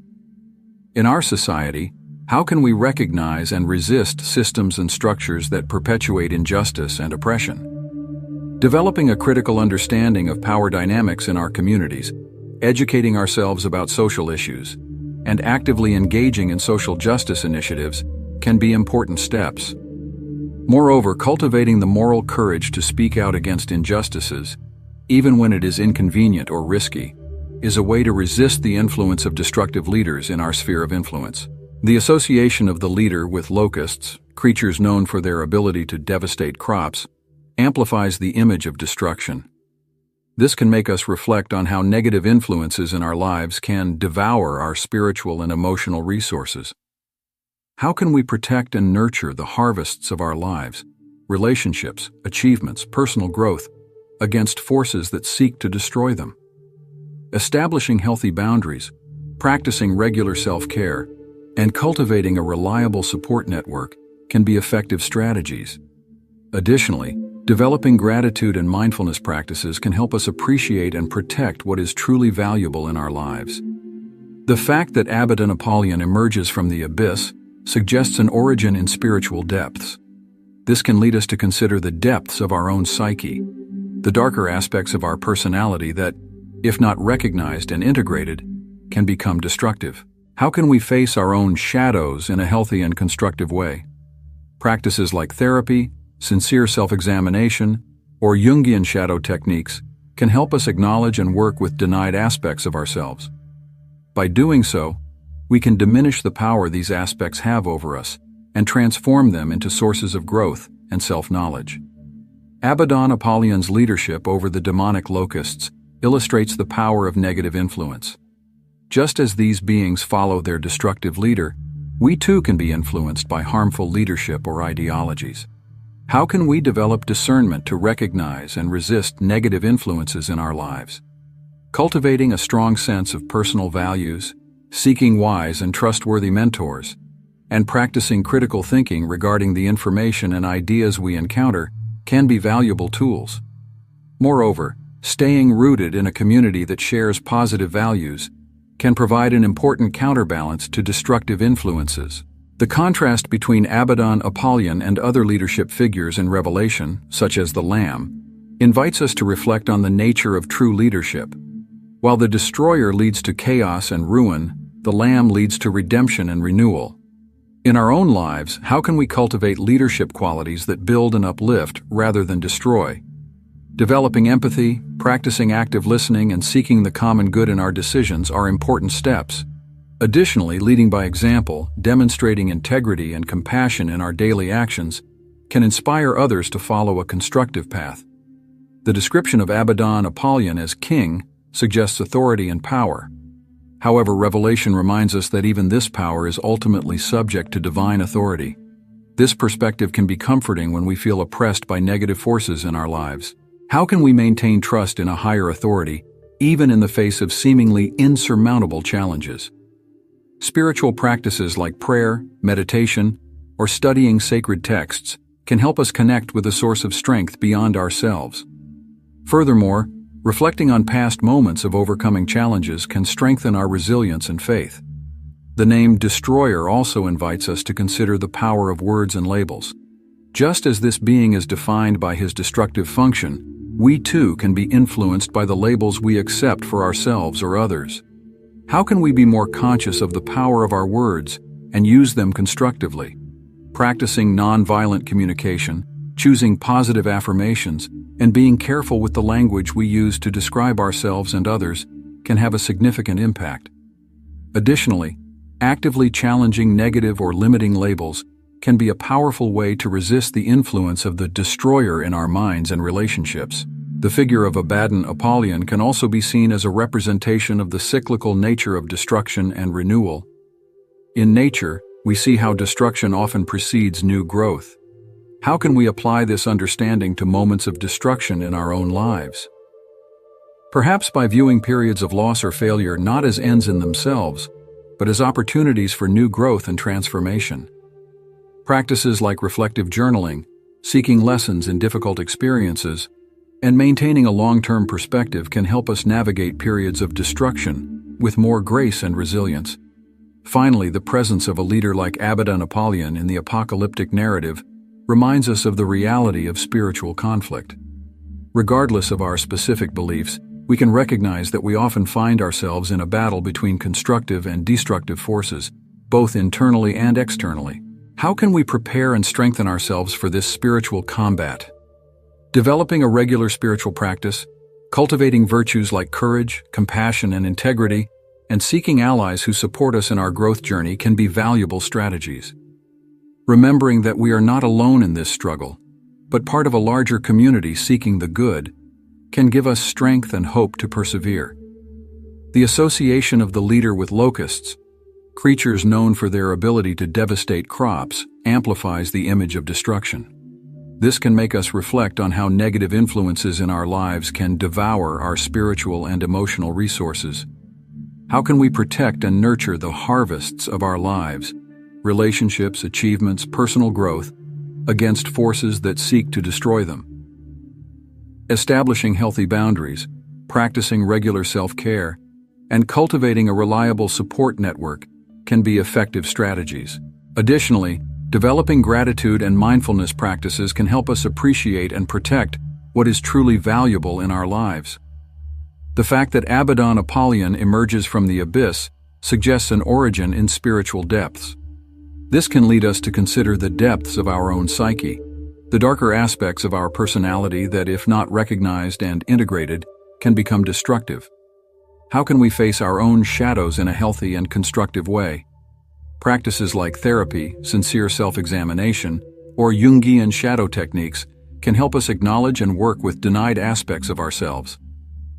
In our society, how can we recognize and resist systems and structures that perpetuate injustice and oppression? Developing a critical understanding of power dynamics in our communities, educating ourselves about social issues, and actively engaging in social justice initiatives can be important steps. Moreover, cultivating the moral courage to speak out against injustices, even when it is inconvenient or risky, is a way to resist the influence of destructive leaders in our sphere of influence. The association of the leader with locusts, creatures known for their ability to devastate crops, amplifies the image of destruction. This can make us reflect on how negative influences in our lives can devour our spiritual and emotional resources. How can we protect and nurture the harvests of our lives, relationships, achievements, personal growth, against forces that seek to destroy them? Establishing healthy boundaries, practicing regular self-care, and cultivating a reliable support network can be effective strategies. Additionally, developing gratitude and mindfulness practices can help us appreciate and protect what is truly valuable in our lives. The fact that Abaddon Apollyon emerges from the abyss suggests an origin in spiritual depths. This can lead us to consider the depths of our own psyche, the darker aspects of our personality that, if not recognized and integrated, can become destructive. How can we face our own shadows in a healthy and constructive way? Practices like therapy, sincere self-examination, or Jungian shadow techniques can help us acknowledge and work with denied aspects of ourselves. By doing so, we can diminish the power these aspects have over us and transform them into sources of growth and self-knowledge. Abaddon Apollyon's leadership over the demonic locusts illustrates the power of negative influence. Just as these beings follow their destructive leader, we too can be influenced by harmful leadership or ideologies. How can we develop discernment to recognize and resist negative influences in our lives? Cultivating a strong sense of personal values, seeking wise and trustworthy mentors, and practicing critical thinking regarding the information and ideas we encounter can be valuable tools. Moreover, staying rooted in a community that shares positive values can provide an important counterbalance to destructive influences. The contrast between Abaddon Apollyon and other leadership figures in Revelation, such as the Lamb, invites us to reflect on the nature of true leadership. While the destroyer leads to chaos and ruin, the Lamb leads to redemption and renewal. In our own lives, how can we cultivate leadership qualities that build and uplift rather than destroy? Developing empathy, practicing active listening, and seeking the common good in our decisions are important steps. Additionally, leading by example, demonstrating integrity and compassion in our daily actions, can inspire others to follow a constructive path. The description of Abaddon Apollyon as king suggests authority and power. However, Revelation reminds us that even this power is ultimately subject to divine authority. This perspective can be comforting when we feel oppressed by negative forces in our lives. How can we maintain trust in a higher authority, even in the face of seemingly insurmountable challenges? Spiritual practices like prayer, meditation, or studying sacred texts can help us connect with a source of strength beyond ourselves. Furthermore, reflecting on past moments of overcoming challenges can strengthen our resilience and faith. The name Destroyer also invites us to consider the power of words and labels. Just as this being is defined by his destructive function, we too can be influenced by the labels we accept for ourselves or others. How can we be more conscious of the power of our words and use them constructively? Practicing nonviolent communication, choosing positive affirmations, and being careful with the language we use to describe ourselves and others can have a significant impact. Additionally, actively challenging negative or limiting labels can be a powerful way to resist the influence of the destroyer in our minds and relationships. The figure of Abaddon Apollyon can also be seen as a representation of the cyclical nature of destruction and renewal. In nature, we see how destruction often precedes new growth. How can we apply this understanding to moments of destruction in our own lives? Perhaps by viewing periods of loss or failure not as ends in themselves, but as opportunities for new growth and transformation. Practices like reflective journaling, seeking lessons in difficult experiences, and maintaining a long-term perspective can help us navigate periods of destruction with more grace and resilience. Finally, the presence of a leader like Abaddon Apollyon in the apocalyptic narrative reminds us of the reality of spiritual conflict. Regardless of our specific beliefs, we can recognize that we often find ourselves in a battle between constructive and destructive forces, both internally and externally. How can we prepare and strengthen ourselves for this spiritual combat? Developing a regular spiritual practice, Cultivating virtues like courage, compassion, and integrity, and seeking allies who support us in our growth journey can be valuable strategies. Remembering that we are not alone in this struggle, but part of a larger community seeking the good, can give us strength and hope to persevere. The association of the leader with locusts, creatures known for their ability to devastate crops, amplifies the image of destruction. This can make us reflect on how negative influences in our lives can devour our spiritual and emotional resources. How can we protect and nurture the harvests of our lives, relationships, achievements, personal growth, against forces that seek to destroy them? Establishing healthy boundaries, practicing regular self-care, and cultivating a reliable support network can be effective strategies. Additionally, developing gratitude and mindfulness practices can help us appreciate and protect what is truly valuable in our lives. The fact that Abaddon Apollyon emerges from the abyss suggests an origin in spiritual depths. This can lead us to consider the depths of our own psyche, the darker aspects of our personality that, if not recognized and integrated, can become destructive. How can we face our own shadows in a healthy and constructive way? Practices like therapy, sincere self-examination, or Jungian shadow techniques can help us acknowledge and work with denied aspects of ourselves.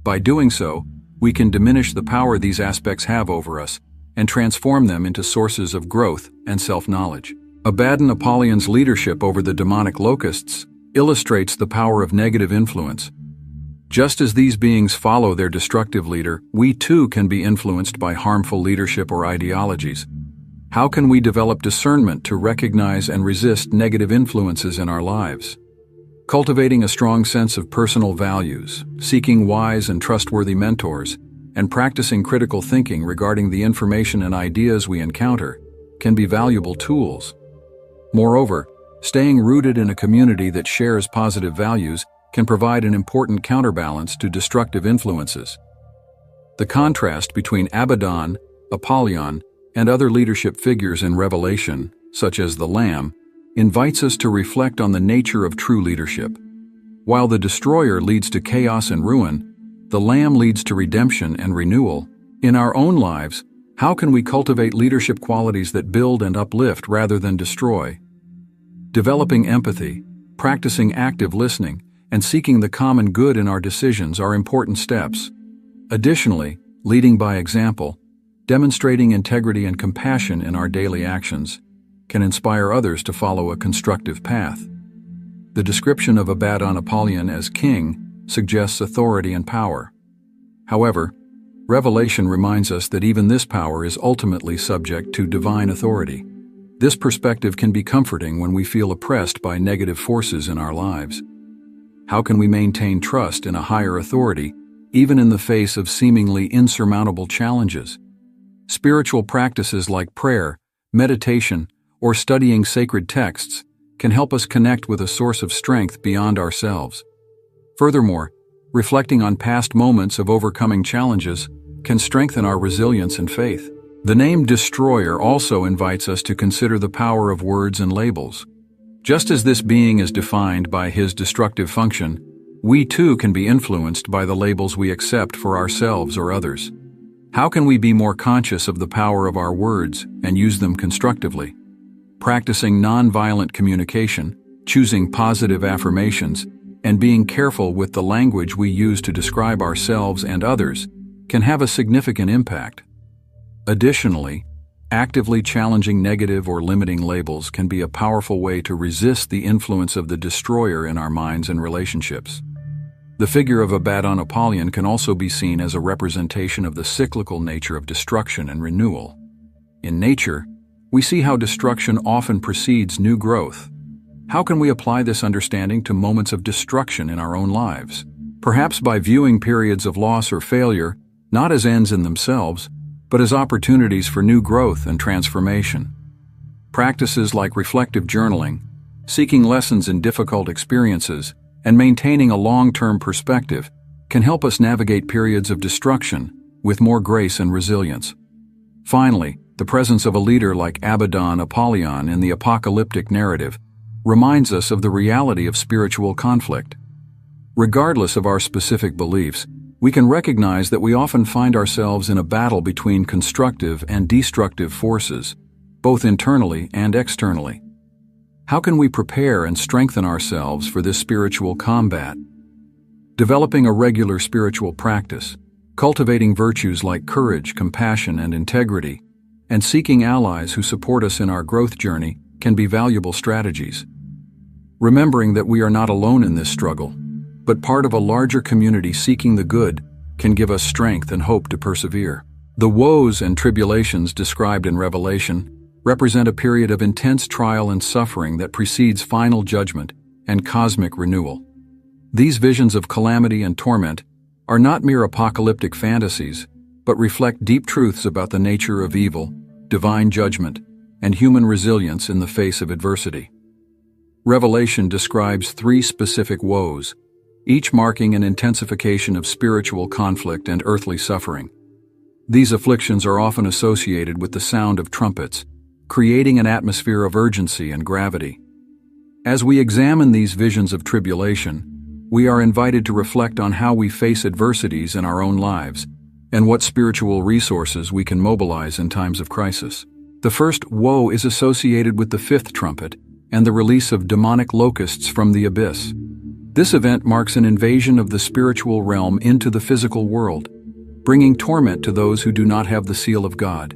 By doing so, we can diminish the power these aspects have over us and transform them into sources of growth and self-knowledge. Abaddon Apollyon's leadership over the demonic locusts illustrates the power of negative influence. Just as these beings follow their destructive leader, we too can be influenced by harmful leadership or ideologies. How can we develop discernment to recognize and resist negative influences in our lives? Cultivating a strong sense of personal values, seeking wise and trustworthy mentors, and practicing critical thinking regarding the information and ideas we encounter can be valuable tools. Moreover, staying rooted in a community that shares positive values can provide an important counterbalance to destructive influences. The contrast between Abaddon, Apollyon, and other leadership figures in Revelation, such as the Lamb, invites us to reflect on the nature of true leadership. While the destroyer leads to chaos and ruin, the Lamb leads to redemption and renewal. In our own lives, how can we cultivate leadership qualities that build and uplift rather than destroy? Developing empathy, practicing active listening, and seeking the common good in our decisions are important steps. Additionally, leading by example, demonstrating integrity and compassion in our daily actions, can inspire others to follow a constructive path. The description of Abaddon Apollyon as king suggests authority and power. However, Revelation reminds us that even this power is ultimately subject to divine authority. This perspective can be comforting when we feel oppressed by negative forces in our lives. How can we maintain trust in a higher authority, even in the face of seemingly insurmountable challenges? Spiritual practices like prayer, meditation, or studying sacred texts can help us connect with a source of strength beyond ourselves. Furthermore, reflecting on past moments of overcoming challenges can strengthen our resilience and faith. The name Destroyer also invites us to consider the power of words and labels. Just as this being is defined by his destructive function, we too can be influenced by the labels we accept for ourselves or others. How can we be more conscious of the power of our words and use them constructively? Practicing nonviolent communication, choosing positive affirmations, and being careful with the language we use to describe ourselves and others can have a significant impact. Additionally, actively challenging negative or limiting labels can be a powerful way to resist the influence of the destroyer in our minds and relationships. The figure of Abaddon Apollyon can also be seen as a representation of the cyclical nature of destruction and renewal. In nature, we see how destruction often precedes new growth. How can we apply this understanding to moments of destruction in our own lives? Perhaps by viewing periods of loss or failure not as ends in themselves, but as opportunities for new growth and transformation. Practices like reflective journaling, seeking lessons in difficult experiences, and maintaining a long-term perspective can help us navigate periods of destruction with more grace and resilience. Finally, the presence of a leader like Abaddon Apollyon in the apocalyptic narrative reminds us of the reality of spiritual conflict. Regardless of our specific beliefs, we can recognize that we often find ourselves in a battle between constructive and destructive forces, both internally and externally. How can we prepare and strengthen ourselves for this spiritual combat? Developing a regular spiritual practice, cultivating virtues like courage, compassion, and integrity, and seeking allies who support us in our growth journey can be valuable strategies. Remembering that we are not alone in this struggle, but part of a larger community seeking the good, can give us strength and hope to persevere. The woes and tribulations described in Revelation represent a period of intense trial and suffering that precedes final judgment and cosmic renewal. These visions of calamity and torment are not mere apocalyptic fantasies, but reflect deep truths about the nature of evil, divine judgment, and human resilience in the face of adversity. Revelation describes 3 specific woes, each marking an intensification of spiritual conflict and earthly suffering. These afflictions are often associated with the sound of trumpets, creating an atmosphere of urgency and gravity. As we examine these visions of tribulation, we are invited to reflect on how we face adversities in our own lives and what spiritual resources we can mobilize in times of crisis. The first woe is associated with the 5th trumpet and the release of demonic locusts from the abyss. This event marks an invasion of the spiritual realm into the physical world, bringing torment to those who do not have the seal of God.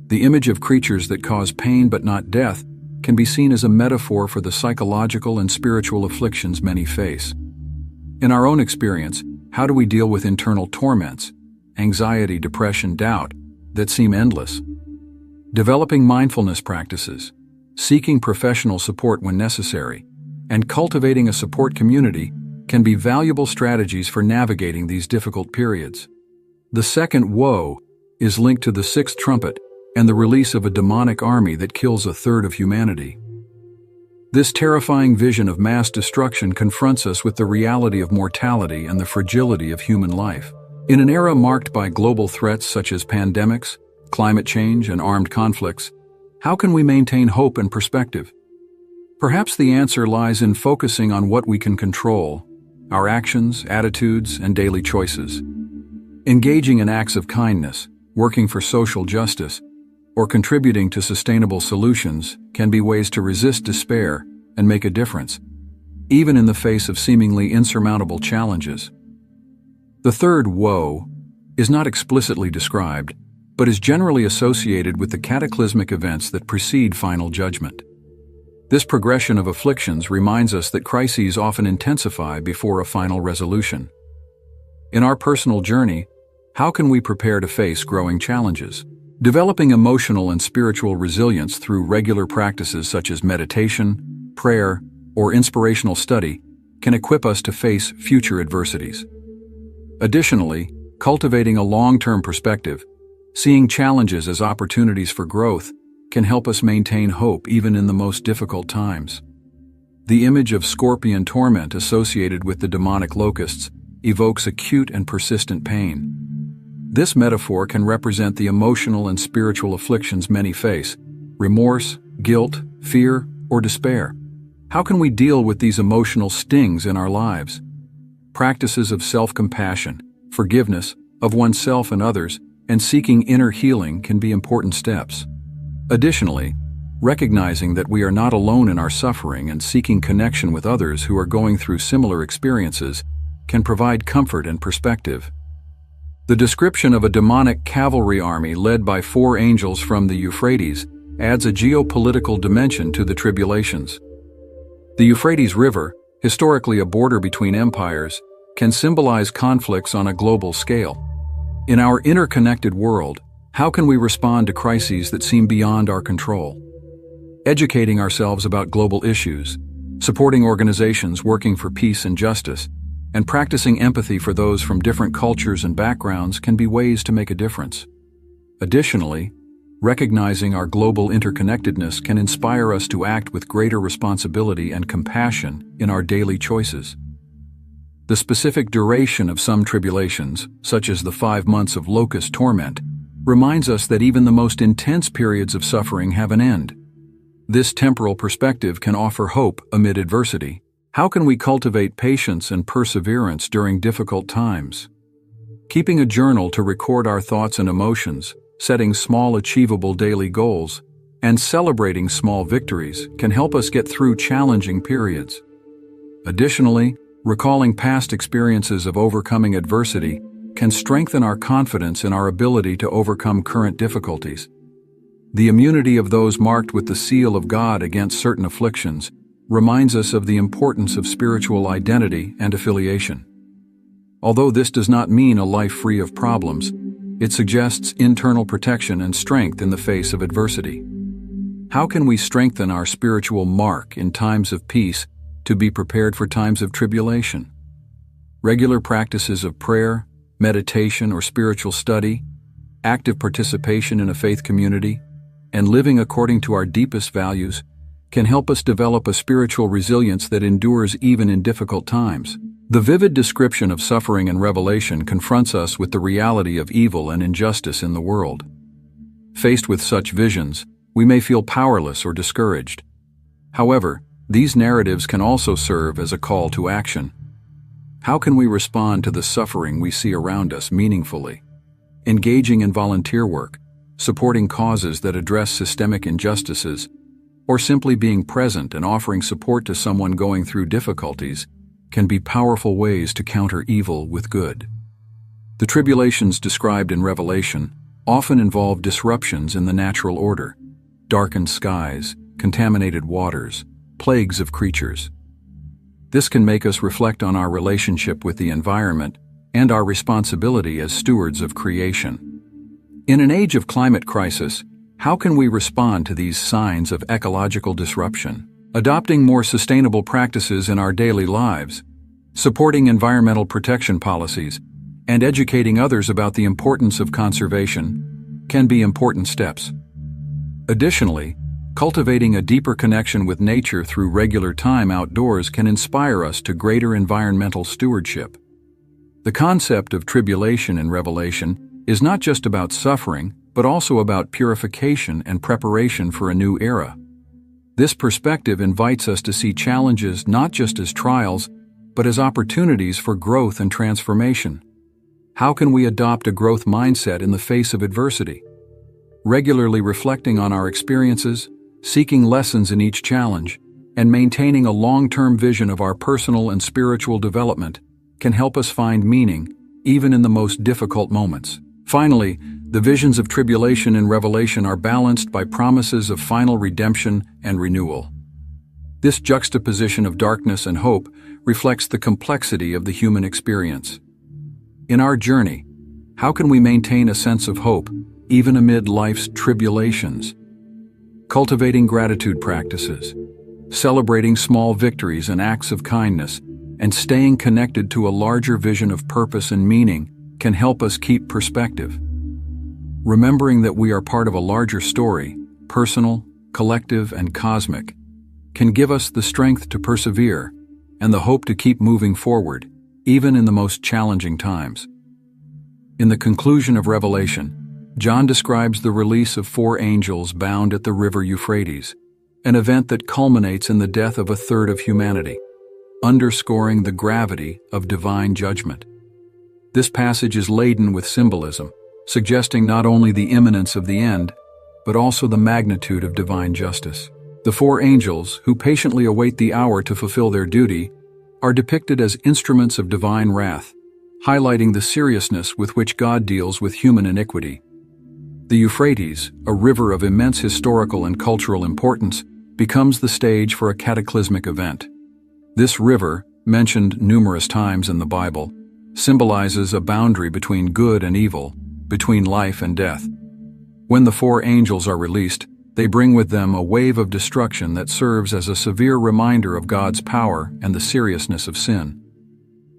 The image of creatures that cause pain but not death can be seen as a metaphor for the psychological and spiritual afflictions many face. In our own experience, how do we deal with internal torments, anxiety, depression, doubt, that seem endless? Developing mindfulness practices, seeking professional support when necessary, and cultivating a support community can be valuable strategies for navigating these difficult periods. The second woe is linked to the 6th trumpet and the release of a demonic army that kills 1/3 of humanity. This terrifying vision of mass destruction confronts us with the reality of mortality and the fragility of human life. In an era marked by global threats such as pandemics, climate change, and armed conflicts, how can we maintain hope and perspective? Perhaps the answer lies in focusing on what we can control, our actions, attitudes, and daily choices. Engaging in acts of kindness, working for social justice, or contributing to sustainable solutions can be ways to resist despair and make a difference, even in the face of seemingly insurmountable challenges. The third woe is not explicitly described, but is generally associated with the cataclysmic events that precede final judgment. This progression of afflictions reminds us that crises often intensify before a final resolution. In our personal journey, how can we prepare to face growing challenges? Developing emotional and spiritual resilience through regular practices such as meditation, prayer, or inspirational study can equip us to face future adversities. Additionally, cultivating a long-term perspective, seeing challenges as opportunities for growth, can help us maintain hope even in the most difficult times. The image of scorpion torment associated with the demonic locusts evokes acute and persistent pain. This metaphor can represent the emotional and spiritual afflictions many face: remorse, guilt, fear, or despair. How can we deal with these emotional stings in our lives? Practices of self-compassion, forgiveness of oneself and others, and seeking inner healing can be important steps. Additionally, recognizing that we are not alone in our suffering and seeking connection with others who are going through similar experiences can provide comfort and perspective. The description of a demonic cavalry army led by 4 angels from the Euphrates adds a geopolitical dimension to the tribulations. The Euphrates River, historically a border between empires, can symbolize conflicts on a global scale. In our interconnected world, how can we respond to crises that seem beyond our control? Educating ourselves about global issues, supporting organizations working for peace and justice, and practicing empathy for those from different cultures and backgrounds can be ways to make a difference. Additionally, recognizing our global interconnectedness can inspire us to act with greater responsibility and compassion in our daily choices. The specific duration of some tribulations, such as the 5 months of locust torment, reminds us that even the most intense periods of suffering have an end. This temporal perspective can offer hope amid adversity. How can we cultivate patience and perseverance during difficult times? Keeping a journal to record our thoughts and emotions, setting small achievable daily goals, and celebrating small victories can help us get through challenging periods. Additionally, recalling past experiences of overcoming adversity can strengthen our confidence in our ability to overcome current difficulties. The immunity of those marked with the seal of God against certain afflictions reminds us of the importance of spiritual identity and affiliation. Although this does not mean a life free of problems, it suggests internal protection and strength in the face of adversity. How can we strengthen our spiritual mark in times of peace to be prepared for times of tribulation? Regular practices of prayer, meditation or spiritual study, active participation in a faith community, and living according to our deepest values can help us develop a spiritual resilience that endures even in difficult times. The vivid description of suffering in Revelation confronts us with the reality of evil and injustice in the world. Faced with such visions, we may feel powerless or discouraged. However, these narratives can also serve as a call to action. How can we respond to the suffering we see around us meaningfully? Engaging in volunteer work, supporting causes that address systemic injustices, or simply being present and offering support to someone going through difficulties can be powerful ways to counter evil with good. The tribulations described in Revelation often involve disruptions in the natural order, darkened skies, contaminated waters, plagues of creatures. This can make us reflect on our relationship with the environment and our responsibility as stewards of creation. In an age of climate crisis, how can we respond to these signs of ecological disruption? Adopting more sustainable practices in our daily lives, supporting environmental protection policies, and educating others about the importance of conservation can be important steps. Additionally, cultivating a deeper connection with nature through regular time outdoors can inspire us to greater environmental stewardship. The concept of tribulation in Revelation is not just about suffering, but also about purification and preparation for a new era. This perspective invites us to see challenges not just as trials, but as opportunities for growth and transformation. How can we adopt a growth mindset in the face of adversity? Regularly reflecting on our experiences, seeking lessons in each challenge, and maintaining a long-term vision of our personal and spiritual development can help us find meaning, even in the most difficult moments. Finally, the visions of tribulation in Revelation are balanced by promises of final redemption and renewal. This juxtaposition of darkness and hope reflects the complexity of the human experience. In our journey, how can we maintain a sense of hope, even amid life's tribulations? Cultivating gratitude practices, celebrating small victories and acts of kindness, and staying connected to a larger vision of purpose and meaning can help us keep perspective. Remembering that we are part of a larger story, personal, collective, and cosmic, can give us the strength to persevere and the hope to keep moving forward, even in the most challenging times. In the conclusion of Revelation, John describes the release of 4 angels bound at the river Euphrates, an event that culminates in the death of a third of humanity, underscoring the gravity of divine judgment. This passage is laden with symbolism, suggesting not only the imminence of the end, but also the magnitude of divine justice. The 4 angels, who patiently await the hour to fulfill their duty, are depicted as instruments of divine wrath, highlighting the seriousness with which God deals with human iniquity. The Euphrates, a river of immense historical and cultural importance, becomes the stage for a cataclysmic event. This river, mentioned numerous times in the Bible, symbolizes a boundary between good and evil, between life and death. When the 4 angels are released, they bring with them a wave of destruction that serves as a severe reminder of God's power and the seriousness of sin.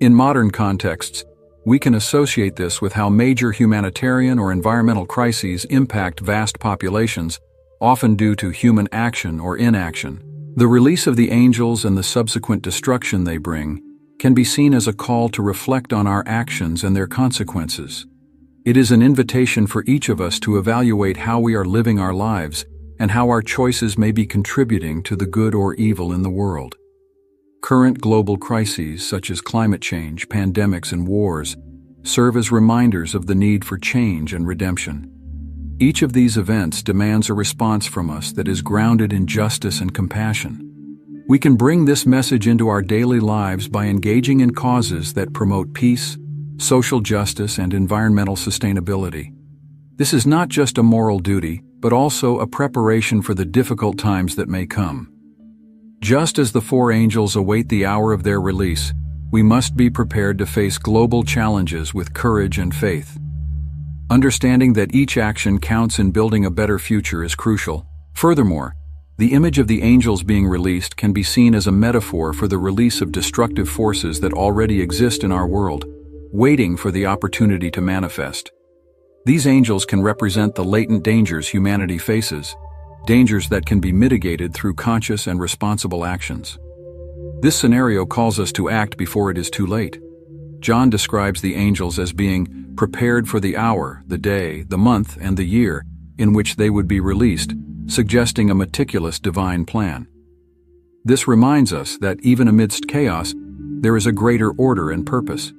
In modern contexts, we can associate this with how major humanitarian or environmental crises impact vast populations, often due to human action or inaction. The release of the angels and the subsequent destruction they bring can be seen as a call to reflect on our actions and their consequences. It is an invitation for each of us to evaluate how we are living our lives and how our choices may be contributing to the good or evil in the world. Current global crises such as climate change, pandemics, and wars serve as reminders of the need for change and redemption. Each of these events demands a response from us that is grounded in justice and compassion. We can bring this message into our daily lives by engaging in causes that promote peace, social justice, and environmental sustainability. This is not just a moral duty, but also a preparation for the difficult times that may come. Just as the four angels await the hour of their release, we must be prepared to face global challenges with courage and faith. Understanding that each action counts in building a better future is crucial. Furthermore, the image of the angels being released can be seen as a metaphor for the release of destructive forces that already exist in our world, waiting for the opportunity to manifest. These angels can represent the latent dangers humanity faces, dangers that can be mitigated through conscious and responsible actions. This scenario calls us to act before it is too late. John describes the angels as being prepared for the hour, the day, the month, and the year in which they would be released, suggesting a meticulous divine plan. This reminds us that even amidst chaos, there is a greater order and purpose.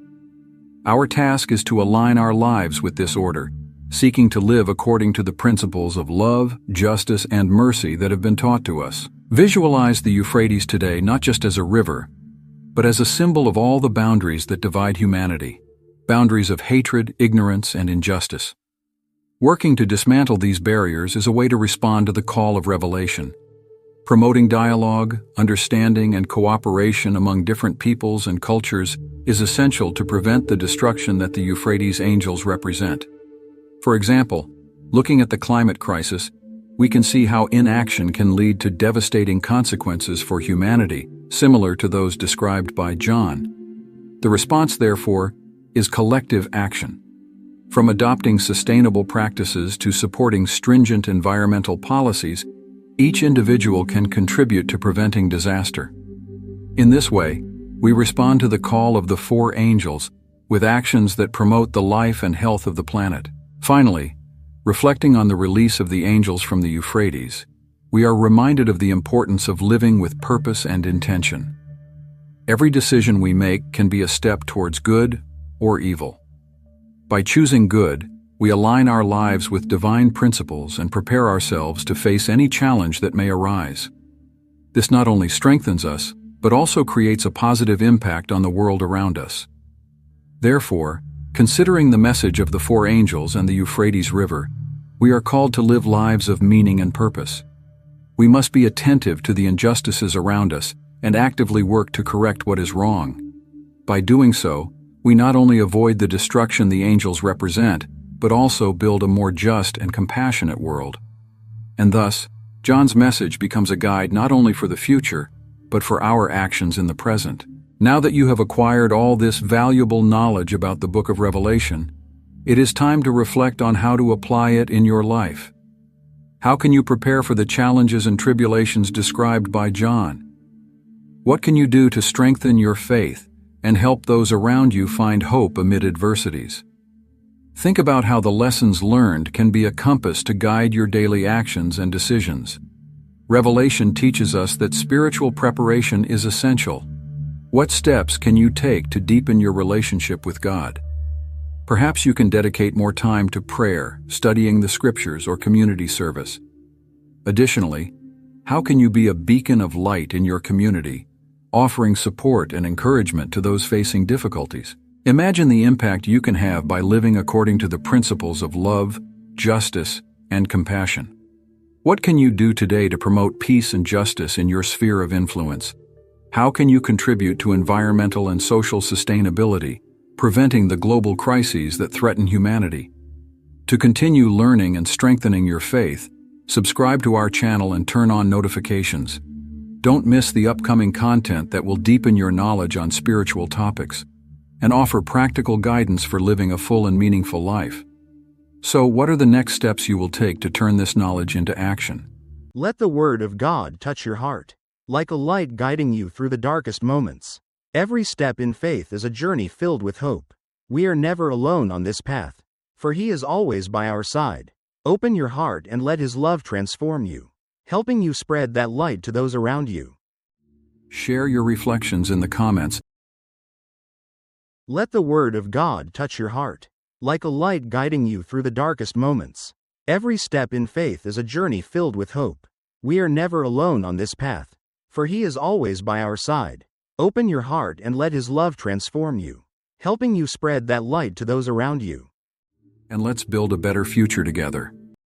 Our task is to align our lives with this order, seeking to live according to the principles of love, justice, and mercy that have been taught to us. Visualize the Euphrates today not just as a river, but as a symbol of all the boundaries that divide humanity, boundaries of hatred, ignorance, and injustice. Working to dismantle these barriers is a way to respond to the call of revelation. Promoting dialogue, understanding, and cooperation among different peoples and cultures is essential to prevent the destruction that the Euphrates angels represent. For example, looking at the climate crisis, we can see how inaction can lead to devastating consequences for humanity, similar to those described by John. The response, therefore, is collective action. From adopting sustainable practices to supporting stringent environmental policies, each individual can contribute to preventing disaster. In this way, we respond to the call of the four angels with actions that promote the life and health of the planet. Finally, reflecting on the release of the angels from the Euphrates, we are reminded of the importance of living with purpose and intention. Every decision we make can be a step towards good or evil. By choosing good, we align our lives with divine principles and prepare ourselves to face any challenge that may arise. This not only strengthens us, but also creates a positive impact on the world around us. Therefore, considering the message of the four angels and the Euphrates River, we are called to live lives of meaning and purpose. We must be attentive to the injustices around us and actively work to correct what is wrong. By doing so, we not only avoid the destruction the angels represent, but also build a more just and compassionate world. And thus, John's message becomes a guide not only for the future, but for our actions in the present. Now that you have acquired all this valuable knowledge about the book of Revelation, it is time to reflect on how to apply it in your life. How can you prepare for the challenges and tribulations described by John? What can you do to strengthen your faith and help those around you find hope amid adversities? Think about how the lessons learned can be a compass to guide your daily actions and decisions. Revelation teaches us that spiritual preparation is essential. What steps can you take to deepen your relationship with God? Perhaps you can dedicate more time to prayer, studying the scriptures, or community service. Additionally, how can you be a beacon of light in your community, offering support and encouragement to those facing difficulties? Imagine the impact you can have by living according to the principles of love, justice, and compassion. What can you do today to promote peace and justice in your sphere of influence? How can you contribute to environmental and social sustainability, preventing the global crises that threaten humanity? To continue learning and strengthening your faith, subscribe to our channel and turn on notifications. Don't miss the upcoming content that will deepen your knowledge on spiritual topics and offer practical guidance for living a full and meaningful life. So, what are the next steps you will take to turn this knowledge into action? Let the Word of God touch your heart, like a light guiding you through the darkest moments. Every step in faith is a journey filled with hope. We are never alone on this path, for He is always by our side. Open your heart and let His love transform you, helping you spread that light to those around you. Share your reflections in the comments. Let the Word of God touch your heart, like a light guiding you through the darkest moments. Every step in faith is a journey filled with hope. We are never alone on this path, for He is always by our side. Open your heart and let His love transform you, helping you spread that light to those around you. And let's build a better future together.